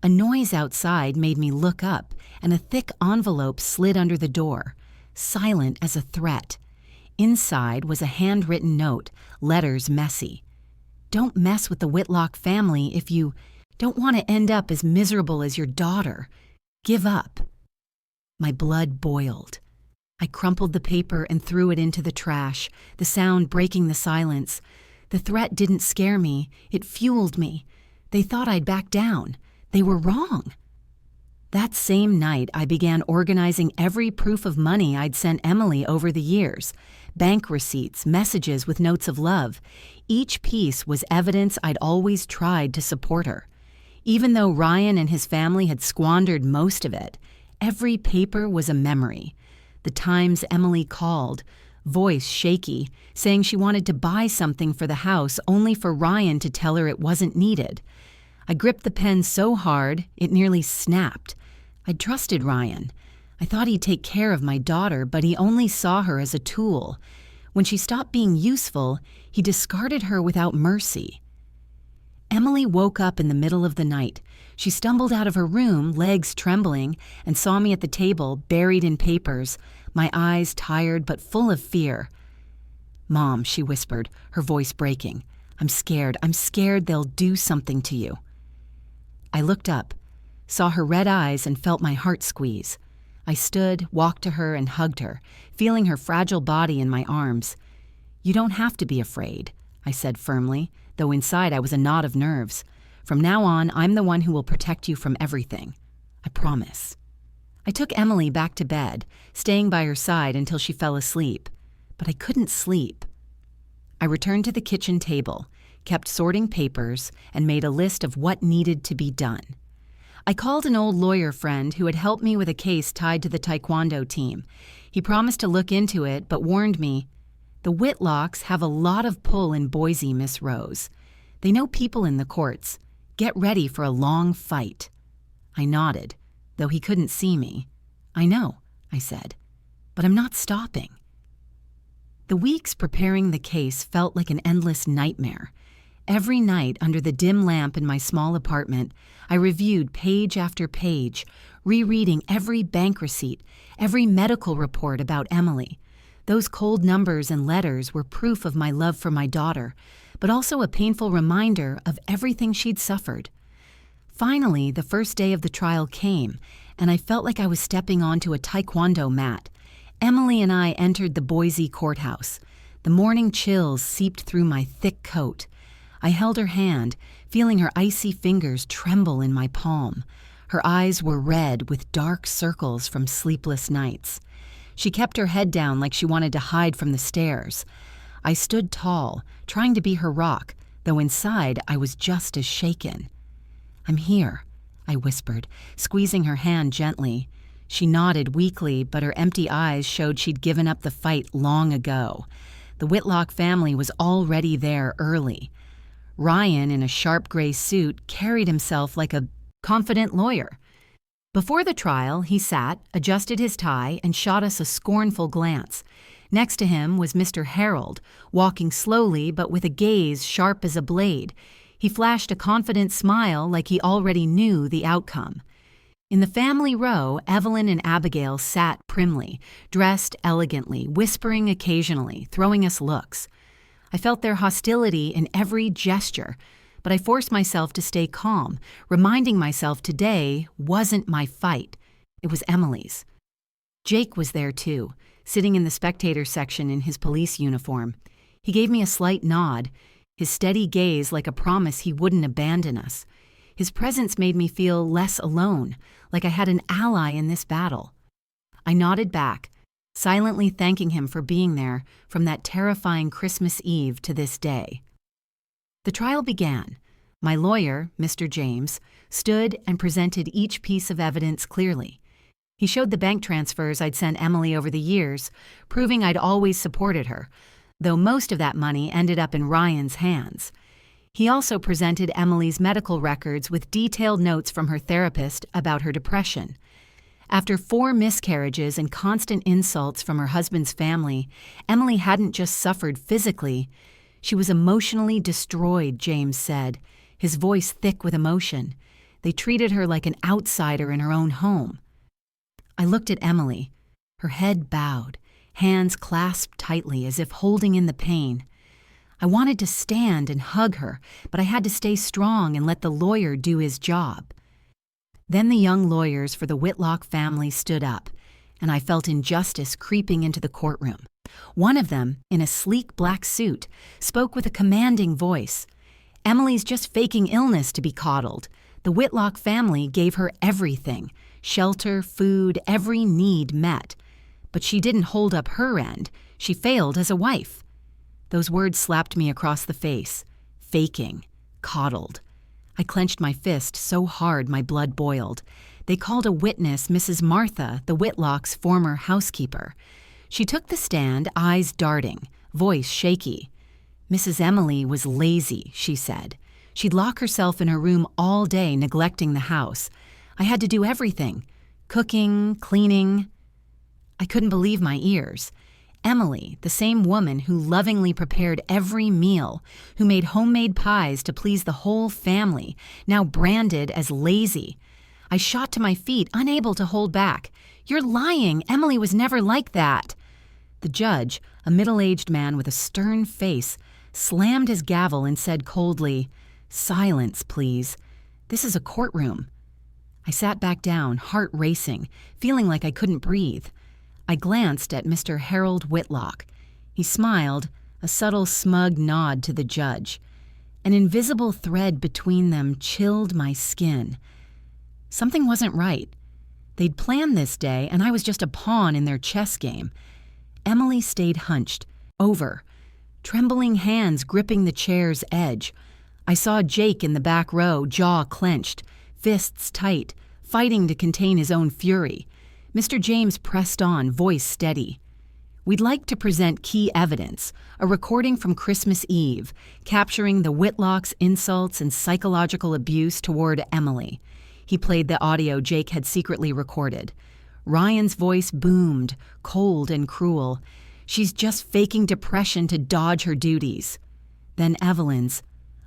A noise outside made me look up, and a thick envelope slid under the door, silent as a threat. Inside was a handwritten note, letters messy. "Don't mess with the Whitlock family if you don't want to end up as miserable as your daughter. Give up." My blood boiled. I crumpled the paper and threw it into the trash, the sound breaking the silence. The threat didn't scare me, it fueled me. They thought I'd back down. They were wrong. That same night, I began organizing every proof of money I'd sent Emily over the years. Bank receipts, messages with notes of love. Each piece was evidence I'd always tried to support her. Even though Ryan and his family had squandered most of it, every paper was a memory. The times Emily called, voice shaky, saying she wanted to buy something for the house only for Ryan to tell her it wasn't needed. I gripped the pen so hard, it nearly snapped. I'd trusted Ryan. I thought he'd take care of my daughter, but he only saw her as a tool. When she stopped being useful, he discarded her without mercy. Emily woke up in the middle of the night. She stumbled out of her room, legs trembling, and saw me at the table, buried in papers, my eyes tired but full of fear. "Mom," she whispered, her voice breaking. I'm scared they'll do something to you." I looked up, saw her red eyes, and felt my heart squeeze. I stood, walked to her, and hugged her, feeling her fragile body in my arms. "You don't have to be afraid," I said firmly, though inside I was a knot of nerves. "From now on, I'm the one who will protect you from everything. I promise." I took Emily back to bed, staying by her side until she fell asleep. But I couldn't sleep. I returned to the kitchen table, kept sorting papers, and made a list of what needed to be done. I called an old lawyer friend who had helped me with a case tied to the taekwondo team. He promised to look into it, but warned me, "The Whitlocks have a lot of pull in Boise, Miss Rose. They know people in the courts. Get ready for a long fight." I nodded, though he couldn't see me. "I know," I said, "but I'm not stopping." The weeks preparing the case felt like an endless nightmare. Every night, under the dim lamp in my small apartment, I reviewed page after page, rereading every bank receipt, every medical report about Emily. Those cold numbers and letters were proof of my love for my daughter, but also a painful reminder of everything she'd suffered. Finally, the first day of the trial came, and I felt like I was stepping onto a taekwondo mat. Emily and I entered the Boise courthouse. The morning chills seeped through my thick coat. I held her hand, feeling her icy fingers tremble in my palm. Her eyes were red with dark circles from sleepless nights. She kept her head down like she wanted to hide from the stares. I stood tall, trying to be her rock, though inside I was just as shaken. "I'm here," I whispered, squeezing her hand gently. She nodded weakly, but her empty eyes showed she'd given up the fight long ago. The Whitlock family was already there early. Ryan, in a sharp gray suit, carried himself like a confident lawyer. Before the trial, he sat, adjusted his tie, and shot us a scornful glance. Next to him was Mr. Harold, walking slowly but with a gaze sharp as a blade. He flashed a confident smile like he already knew the outcome. In the family row, Evelyn and Abigail sat primly, dressed elegantly, whispering occasionally, throwing us looks. I felt their hostility in every gesture, but I forced myself to stay calm, reminding myself today wasn't my fight. It was Emily's. Jake was there too, sitting in the spectator section in his police uniform. He gave me a slight nod, his steady gaze like a promise he wouldn't abandon us. His presence made me feel less alone, like I had an ally in this battle. I nodded back, silently thanking him for being there from that terrifying Christmas Eve to this day. The trial began. My lawyer, Mr. James, stood and presented each piece of evidence clearly. He showed the bank transfers I'd sent Emily over the years, proving I'd always supported her, though most of that money ended up in Ryan's hands. He also presented Emily's medical records with detailed notes from her therapist about her depression. After 4 miscarriages and constant insults from her husband's family, Emily hadn't just suffered physically. She was emotionally destroyed, James said, his voice thick with emotion. They treated her like an outsider in her own home. I looked at Emily, her head bowed, hands clasped tightly as if holding in the pain. I wanted to stand and hug her, but I had to stay strong and let the lawyer do his job. Then the young lawyers for the Whitlock family stood up, and I felt injustice creeping into the courtroom. One of them, in a sleek black suit, spoke with a commanding voice. Emily's just faking illness to be coddled. The Whitlock family gave her everything, shelter, food, every need met. But she didn't hold up her end. She failed as a wife. Those words slapped me across the face. Faking. Coddled. I clenched my fist so hard my blood boiled. They called a witness Mrs. Martha, the Whitlock's former housekeeper. She took the stand, eyes darting, voice shaky. Mrs. Emily was lazy, she said. She'd lock herself in her room all day, neglecting the house. I had to do everything. Cooking, cleaning. I couldn't believe my ears. Emily, the same woman who lovingly prepared every meal, who made homemade pies to please the whole family, now branded as lazy. I shot to my feet, unable to hold back. "You're lying! Emily was never like that!" The judge, a middle-aged man with a stern face, slammed his gavel and said coldly, "Silence, please. This is a courtroom." I sat back down, heart racing, feeling like I couldn't breathe. I glanced at Mr. Harold Whitlock. He smiled, a subtle smug nod to the judge. An invisible thread between them chilled my skin. Something wasn't right. They'd planned this day, and I was just a pawn in their chess game. Emily stayed hunched, over, trembling hands gripping the chair's edge. I saw Jake in the back row, jaw clenched, fists tight, fighting to contain his own fury. Mr. James pressed on, voice steady. "We'd like to present key evidence, a recording from Christmas Eve, capturing the Whitlocks' insults and psychological abuse toward Emily." He played the audio Jake had secretly recorded. Ryan's voice boomed, cold and cruel. "She's just faking depression to dodge her duties." Then Evelyn's,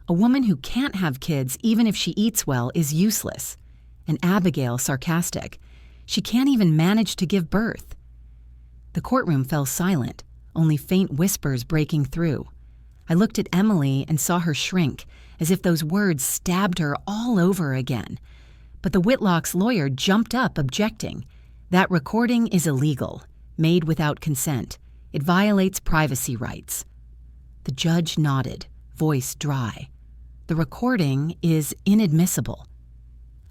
"A woman who can't have kids even if she eats well is useless." And Abigail, sarcastic, "She can't even manage to give birth." The courtroom fell silent, only faint whispers breaking through. I looked at Emily and saw her shrink, as if those words stabbed her all over again. But the Whitlock's lawyer jumped up, objecting. "That recording is illegal, made without consent. It violates privacy rights." The judge nodded, voice dry. "The recording is inadmissible."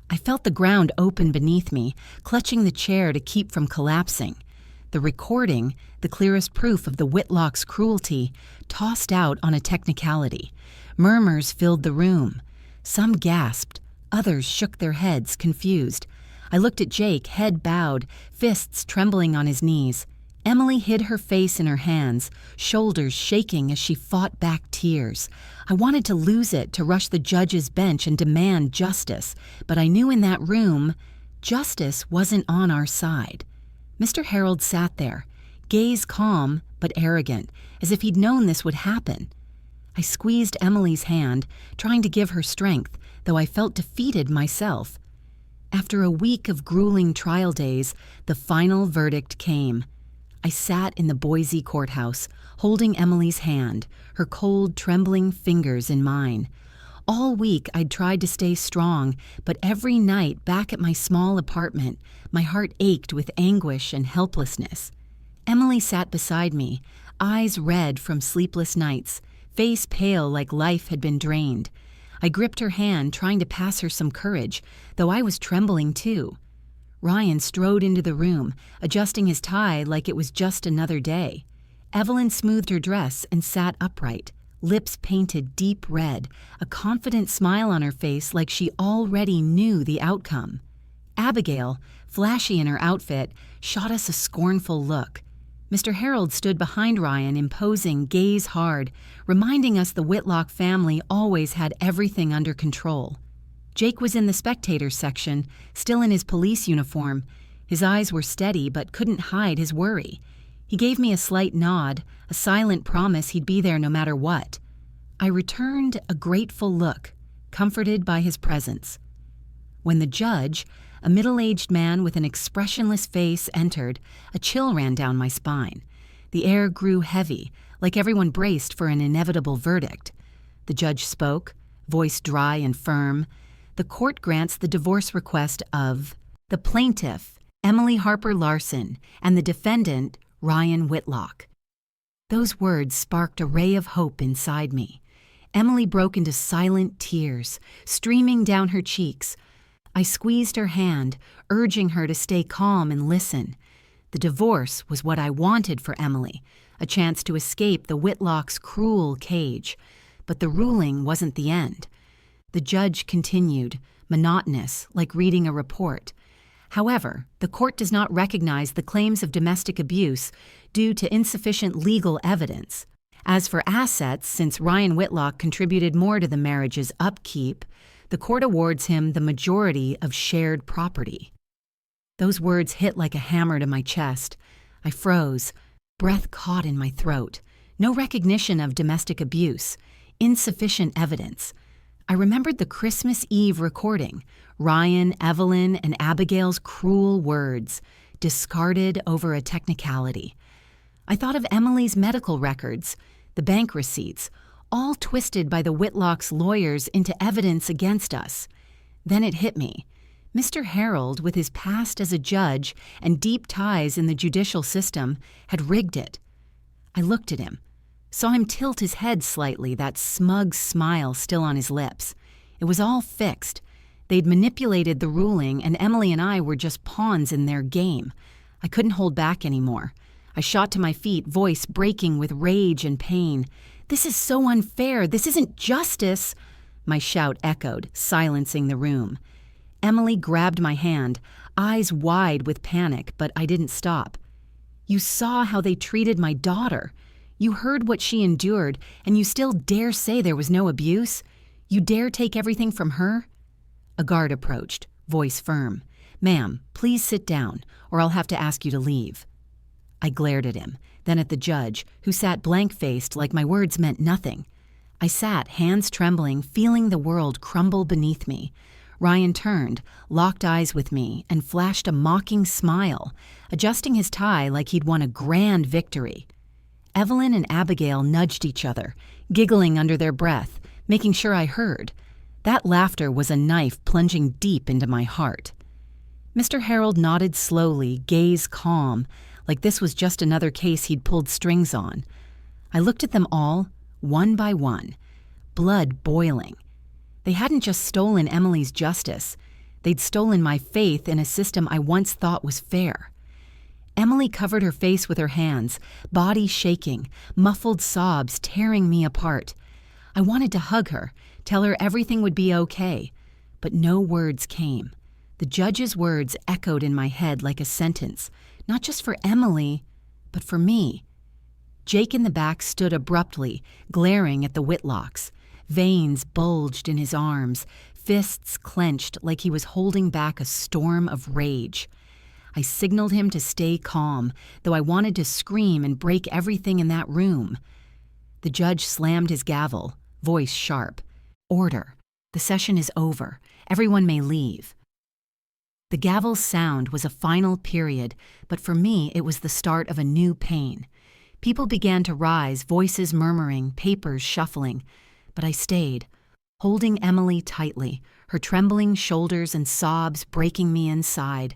I felt the ground open beneath me, clutching the chair to keep from collapsing. The recording, the clearest proof of the Whitlock's cruelty, tossed out on a technicality. Murmurs filled the room. Some gasped. Others shook their heads, confused. I looked at Jake, head bowed, fists trembling on his knees. Emily hid her face in her hands, shoulders shaking as she fought back tears. I wanted to lose it, to rush the judge's bench and demand justice, but I knew in that room, justice wasn't on our side. Mr. Harold sat there, gaze calm but arrogant, as if he'd known this would happen. I squeezed Emily's hand, trying to give her strength, though I felt defeated myself. After a week of grueling trial days, the final verdict came. I sat in the Boise courthouse, holding Emily's hand, her cold, trembling fingers in mine. All week I'd tried to stay strong, but every night back at my small apartment, my heart ached with anguish and helplessness. Emily sat beside me, eyes red from sleepless nights, face pale like life had been drained. I gripped her hand, trying to pass her some courage, though I was trembling too. Ryan strode into the room, adjusting his tie like it was just another day. Evelyn smoothed her dress and sat upright, lips painted deep red, a confident smile on her face like she already knew the outcome. Abigail, flashy in her outfit, shot us a scornful look. Mr. Harold stood behind Ryan, imposing, gaze hard, reminding us the Whitlock family always had everything under control. Jake was in the spectators section, still in his police uniform. His eyes were steady but couldn't hide his worry. He gave me a slight nod, a silent promise he'd be there no matter what. I returned a grateful look, comforted by his presence. When the judge, a middle-aged man with an expressionless face, entered, a chill ran down my spine. The air grew heavy, like everyone braced for an inevitable verdict. The judge spoke, voice dry and firm. The court grants the divorce request of the plaintiff, Emily Harper Larson, and the defendant, Ryan Whitlock. Those words sparked a ray of hope inside me. Emily broke into silent tears, streaming down her cheeks. I squeezed her hand, urging her to stay calm and listen. The divorce was what I wanted for Emily, a chance to escape the Whitlock's cruel cage. But the ruling wasn't the end. The judge continued, monotonous, like reading a report. However, the court does not recognize the claims of domestic abuse due to insufficient legal evidence. As for assets, since Ryan Whitlock contributed more to the marriage's upkeep, the court awards him the majority of shared property. Those words hit like a hammer to my chest. I froze, breath caught in my throat. No recognition of domestic abuse, insufficient evidence. I remembered the Christmas Eve recording, Ryan, Evelyn, and Abigail's cruel words, discarded over a technicality. I thought of Emily's medical records, the bank receipts, all twisted by the Whitlock's lawyers into evidence against us. Then it hit me. Mr. Harold, with his past as a judge and deep ties in the judicial system, had rigged it. I looked at him, saw him tilt his head slightly, that smug smile still on his lips. It was all fixed. They'd manipulated the ruling, and Emily and I were just pawns in their game. I couldn't hold back anymore. I shot to my feet, voice breaking with rage and pain. "This is so unfair. This isn't justice." My shout echoed, silencing the room. Emily grabbed my hand, eyes wide with panic, but I didn't stop. "You saw how they treated my daughter. You heard what she endured, and you still dare say there was no abuse? You dare take everything from her?" A guard approached, voice firm. "Ma'am, please sit down, or I'll have to ask you to leave." I glared at him, then at the judge, who sat blank-faced like my words meant nothing. I sat, hands trembling, feeling the world crumble beneath me. Ryan turned, locked eyes with me, and flashed a mocking smile, adjusting his tie like he'd won a grand victory. Evelyn and Abigail nudged each other, giggling under their breath, making sure I heard. That laughter was a knife plunging deep into my heart. Mr. Harold nodded slowly, gaze calm, like this was just another case he'd pulled strings on. I looked at them all, one by one, blood boiling. They hadn't just stolen Emily's justice. They'd stolen my faith in a system I once thought was fair. Emily covered her face with her hands, body shaking, muffled sobs tearing me apart. I wanted to hug her, tell her everything would be okay, but no words came. The judge's words echoed in my head like a sentence, not just for Emily, but for me. Jake in the back stood abruptly, glaring at the Whitlocks. Veins bulged in his arms, fists clenched like he was holding back a storm of rage. I signaled him to stay calm, though I wanted to scream and break everything in that room. The judge slammed his gavel, voice sharp. "Order. The session is over. Everyone may leave." The gavel's sound was a final period, but for me it was the start of a new pain. People began to rise, voices murmuring, papers shuffling. But I stayed, holding Emily tightly, her trembling shoulders and sobs breaking me inside.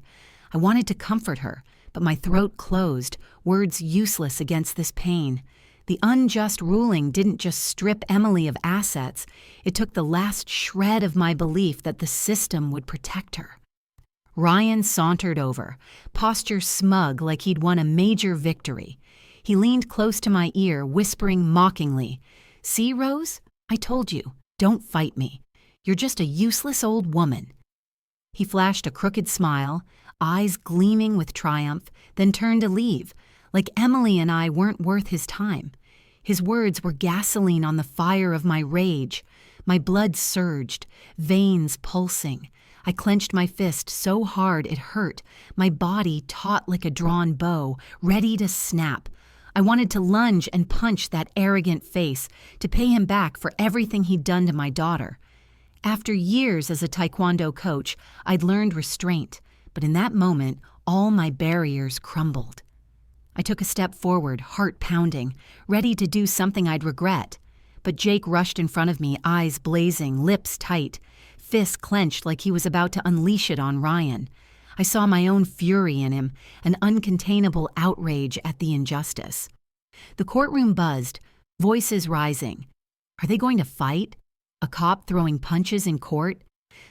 I wanted to comfort her, but my throat closed, words useless against this pain. The unjust ruling didn't just strip Emily of assets, it took the last shred of my belief that the system would protect her. Ryan sauntered over, posture smug like he'd won a major victory. He leaned close to my ear, whispering mockingly, "See, Rose? I told you, don't fight me. You're just a useless old woman." He flashed a crooked smile, eyes gleaming with triumph, then turned to leave, like Emily and I weren't worth his time. His words were gasoline on the fire of my rage. My blood surged, veins pulsing. I clenched my fist so hard it hurt, my body taut like a drawn bow, ready to snap. I wanted to lunge and punch that arrogant face, to pay him back for everything he'd done to my daughter. After years as a taekwondo coach, I'd learned restraint, but in that moment, all my barriers crumbled. I took a step forward, heart pounding, ready to do something I'd regret. But Jake rushed in front of me, eyes blazing, lips tight, fists clenched like he was about to unleash it on Ryan. I saw my own fury in him, an uncontainable outrage at the injustice. The courtroom buzzed, voices rising. Are they going to fight? A cop throwing punches in court?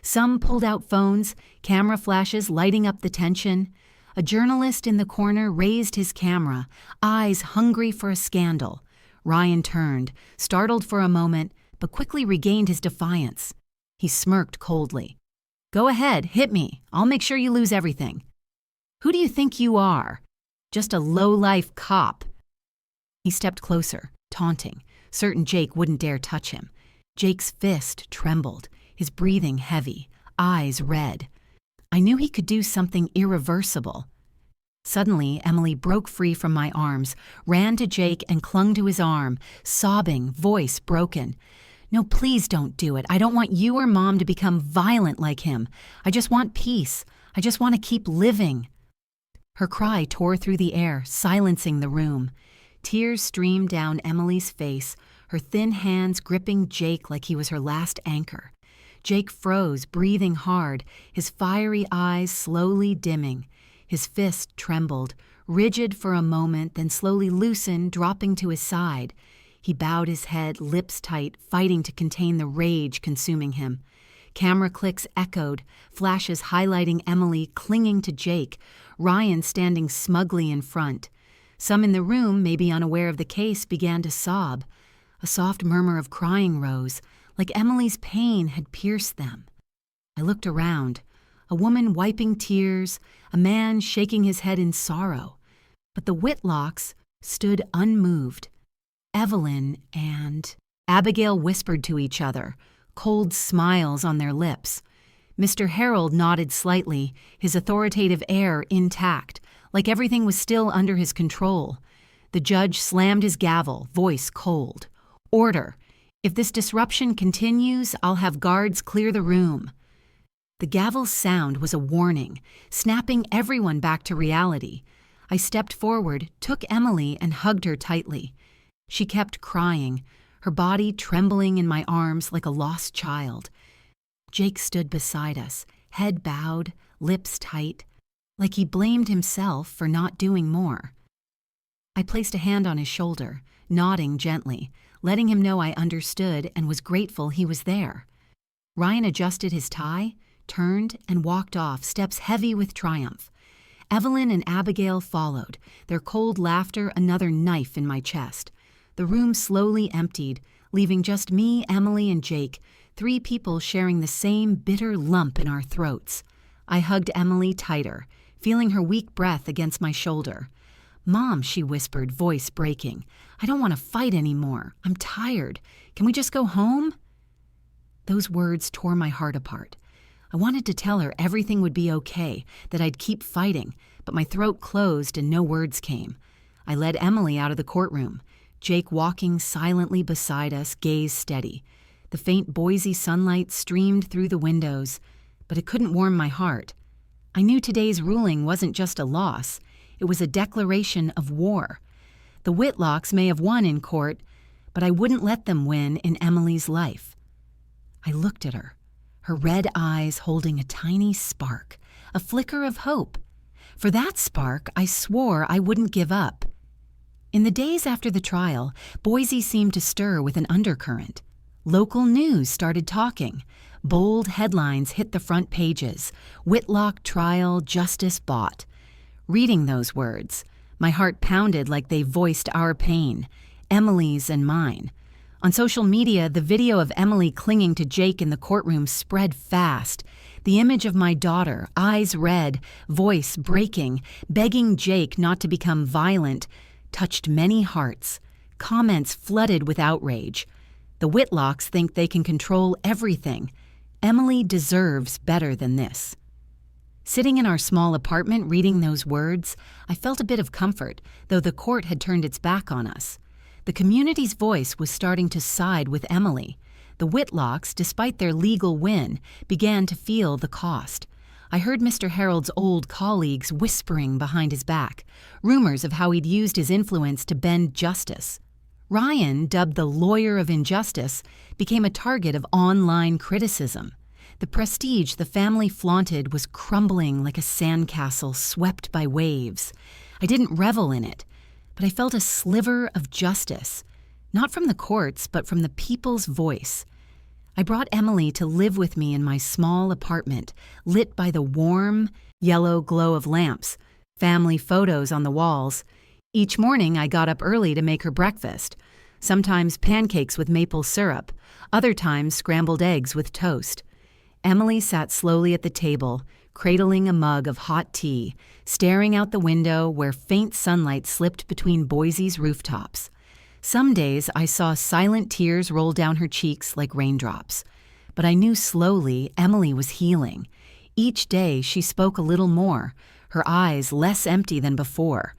Some pulled out phones, camera flashes lighting up the tension. A journalist in the corner raised his camera, eyes hungry for a scandal. Ryan turned, startled for a moment, but quickly regained his defiance. He smirked coldly. Go ahead, hit me. I'll make sure you lose everything. Who do you think you are? Just a low-life cop. He stepped closer, taunting, certain Jake wouldn't dare touch him. Jake's fist trembled, his breathing heavy, eyes red. I knew he could do something irreversible. Suddenly, Emily broke free from my arms, ran to Jake and clung to his arm, sobbing, voice broken. No, please don't do it. I don't want you or Mom to become violent like him. I just want peace. I just want to keep living. Her cry tore through the air, silencing the room. Tears streamed down Emily's face, her thin hands gripping Jake like he was her last anchor. Jake froze, breathing hard, his fiery eyes slowly dimming. His fist trembled, rigid for a moment, then slowly loosened, dropping to his side. He bowed his head, lips tight, fighting to contain the rage consuming him. Camera clicks echoed, flashes highlighting Emily clinging to Jake, Ryan standing smugly in front. Some in the room, maybe unaware of the case, began to sob. A soft murmur of crying rose, like Emily's pain had pierced them. I looked around. A woman wiping tears, a man shaking his head in sorrow. But the Whitlocks stood unmoved. Evelyn and Abigail whispered to each other, cold smiles on their lips. Mr. Harold nodded slightly, his authoritative air intact, like everything was still under his control. The judge slammed his gavel, voice cold. Order. If this disruption continues, I'll have guards clear the room. The gavel's sound was a warning, snapping everyone back to reality. I stepped forward, took Emily, and hugged her tightly. She kept crying, her body trembling in my arms like a lost child. Jake stood beside us, head bowed, lips tight, like he blamed himself for not doing more. I placed a hand on his shoulder, nodding gently, letting him know I understood and was grateful he was there. Ryan adjusted his tie, turned, and walked off, steps heavy with triumph. Evelyn and Abigail followed, their cold laughter another knife in my chest. The room slowly emptied, leaving just me, Emily, and Jake, 3 people sharing the same bitter lump in our throats. I hugged Emily tighter, feeling her weak breath against my shoulder. Mom, she whispered, voice breaking. I don't want to fight anymore. I'm tired. Can we just go home? Those words tore my heart apart. I wanted to tell her everything would be okay, that I'd keep fighting, but my throat closed and no words came. I led Emily out of the courtroom. Jake walking silently beside us, gaze steady. The faint Boise sunlight streamed through the windows, but it couldn't warm my heart. I knew today's ruling wasn't just a loss. It was a declaration of war. The Whitlocks may have won in court, but I wouldn't let them win in Emily's life. I looked at her red eyes holding a tiny spark, a flicker of hope. For that spark, I swore I wouldn't give up. In the days after the trial, Boise seemed to stir with an undercurrent. Local news started talking. Bold headlines hit the front pages. Whitlock trial, justice bought. Reading those words, my heart pounded like they voiced our pain, Emily's and mine. On social media, the video of Emily clinging to Jake in the courtroom spread fast. The image of my daughter, eyes red, voice breaking, begging Jake not to become violent, touched many hearts. Comments flooded with outrage. The Whitlocks think they can control everything. Emily deserves better than this. Sitting in our small apartment reading those words, I felt a bit of comfort, though the court had turned its back on us. The community's voice was starting to side with Emily. The Whitlocks, despite their legal win, began to feel the cost. I heard Mr. Harold's old colleagues whispering behind his back, rumors of how he'd used his influence to bend justice. Ryan, dubbed the lawyer of injustice, became a target of online criticism. The prestige the family flaunted was crumbling like a sandcastle swept by waves. I didn't revel in it, but I felt a sliver of justice, not from the courts, but from the people's voice. I brought Emily to live with me in my small apartment, lit by the warm, yellow glow of lamps, family photos on the walls. Each morning I got up early to make her breakfast, sometimes pancakes with maple syrup, other times scrambled eggs with toast. Emily sat slowly at the table, cradling a mug of hot tea, staring out the window where faint sunlight slipped between Boise's rooftops. Some days I saw silent tears roll down her cheeks like raindrops. But I knew slowly Emily was healing. Each day she spoke a little more, her eyes less empty than before.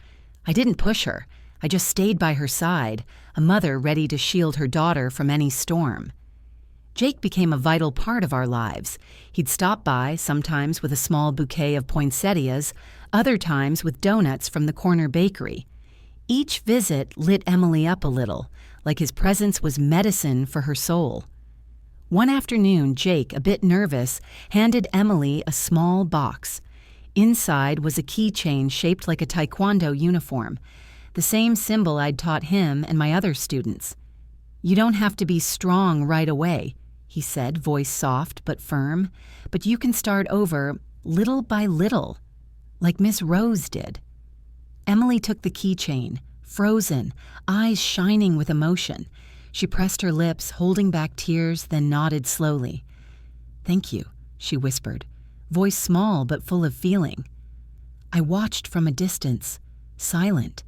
I didn't push her. I just stayed by her side, a mother ready to shield her daughter from any storm. Jake became a vital part of our lives. He'd stop by, sometimes with a small bouquet of poinsettias, other times with donuts from the corner bakery. Each visit lit Emily up a little, like his presence was medicine for her soul. One afternoon, Jake, a bit nervous, handed Emily a small box. Inside was a keychain shaped like a taekwondo uniform, the same symbol I'd taught him and my other students. "You don't have to be strong right away," he said, voice soft but firm, "but you can start over little by little, like Miss Rose did." Emily took the keychain, frozen, eyes shining with emotion. She pressed her lips, holding back tears, then nodded slowly. "Thank you," she whispered, voice small but full of feeling. I watched from a distance, silent,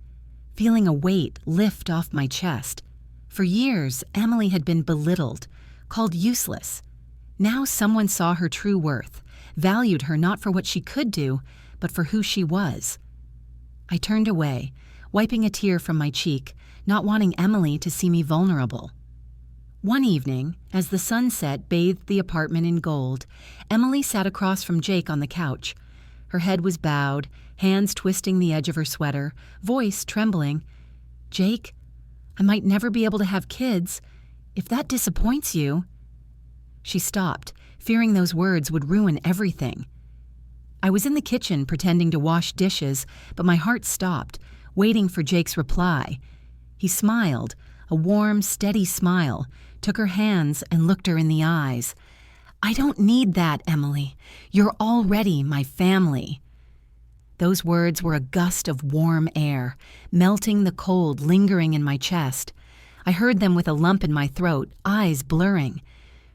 feeling a weight lift off my chest. For years, Emily had been belittled, called useless. Now someone saw her true worth, valued her not for what she could do, but for who she was. I turned away, wiping a tear from my cheek, not wanting Emily to see me vulnerable. One evening, as the sunset bathed the apartment in gold, Emily sat across from Jake on the couch. Her head was bowed, hands twisting the edge of her sweater, voice trembling. "Jake, I might never be able to have kids. If that disappoints you—" She stopped, fearing those words would ruin everything. I was in the kitchen pretending to wash dishes, but my heart stopped, waiting for Jake's reply. He smiled, a warm, steady smile, took her hands and looked her in the eyes. "I don't need that, Emily. You're already my family." Those words were a gust of warm air, melting the cold lingering in my chest. I heard them with a lump in my throat, eyes blurring.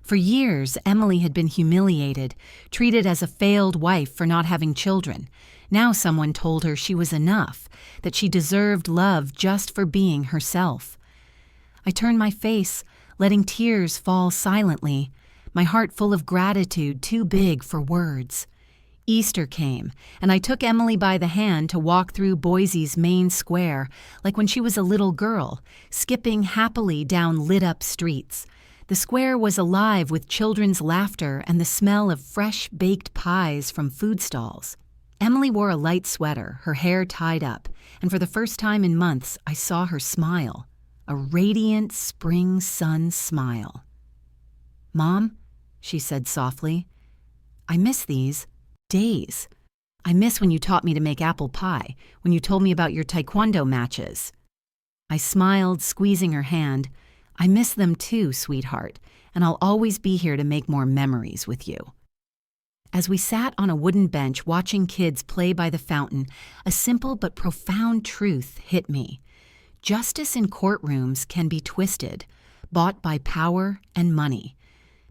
For years, Emily had been humiliated, treated as a failed wife for not having children. Now someone told her she was enough, that she deserved love just for being herself. I turned my face, letting tears fall silently, my heart full of gratitude too big for words. Easter came, and I took Emily by the hand to walk through Boise's main square, like when she was a little girl, skipping happily down lit-up streets. The square was alive with children's laughter and the smell of fresh baked pies from food stalls. Emily wore a light sweater, her hair tied up, and for the first time in months, I saw her smile, a radiant spring sun smile. "Mom," she said softly, "I miss these days. I miss when you taught me to make apple pie, when you told me about your taekwondo matches." I smiled, squeezing her hand. "I miss them too, sweetheart, and I'll always be here to make more memories with you." As we sat on a wooden bench watching kids play by the fountain, a simple but profound truth hit me. Justice in courtrooms can be twisted, bought by power and money.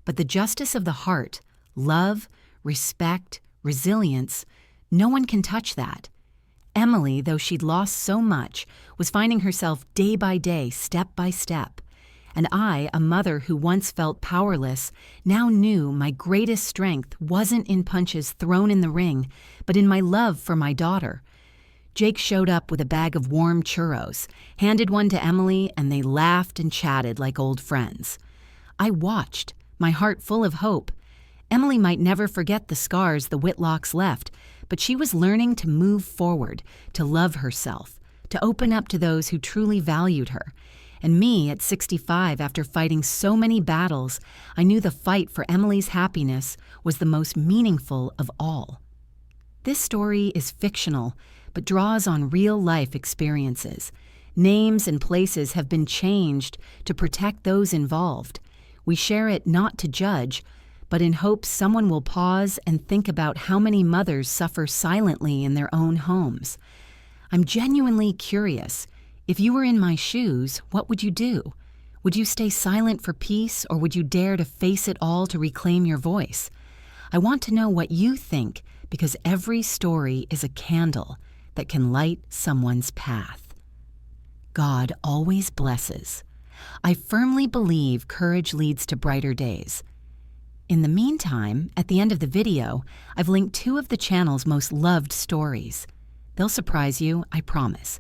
But the justice of the heart, love, respect, resilience. No one can touch that. Emily, though she'd lost so much, was finding herself day by day, step by step. And I, a mother who once felt powerless, now knew my greatest strength wasn't in punches thrown in the ring, but in my love for my daughter. Jake showed up with a bag of warm churros, handed one to Emily, and they laughed and chatted like old friends. I watched, my heart full of hope. Emily might never forget the scars the Whitlocks left, but she was learning to move forward, to love herself, to open up to those who truly valued her. And me, at 65, after fighting so many battles, I knew the fight for Emily's happiness was the most meaningful of all. This story is fictional, but draws on real-life experiences. Names and places have been changed to protect those involved. We share it not to judge, but in hopes someone will pause and think about how many mothers suffer silently in their own homes. I'm genuinely curious. If you were in my shoes, what would you do? Would you stay silent for peace, or would you dare to face it all to reclaim your voice? I want to know what you think, because every story is a candle that can light someone's path. God always blesses. I firmly believe courage leads to brighter days. In the meantime, at the end of the video, I've linked 2 of the channel's most loved stories. They'll surprise you, I promise.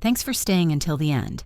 Thanks for staying until the end.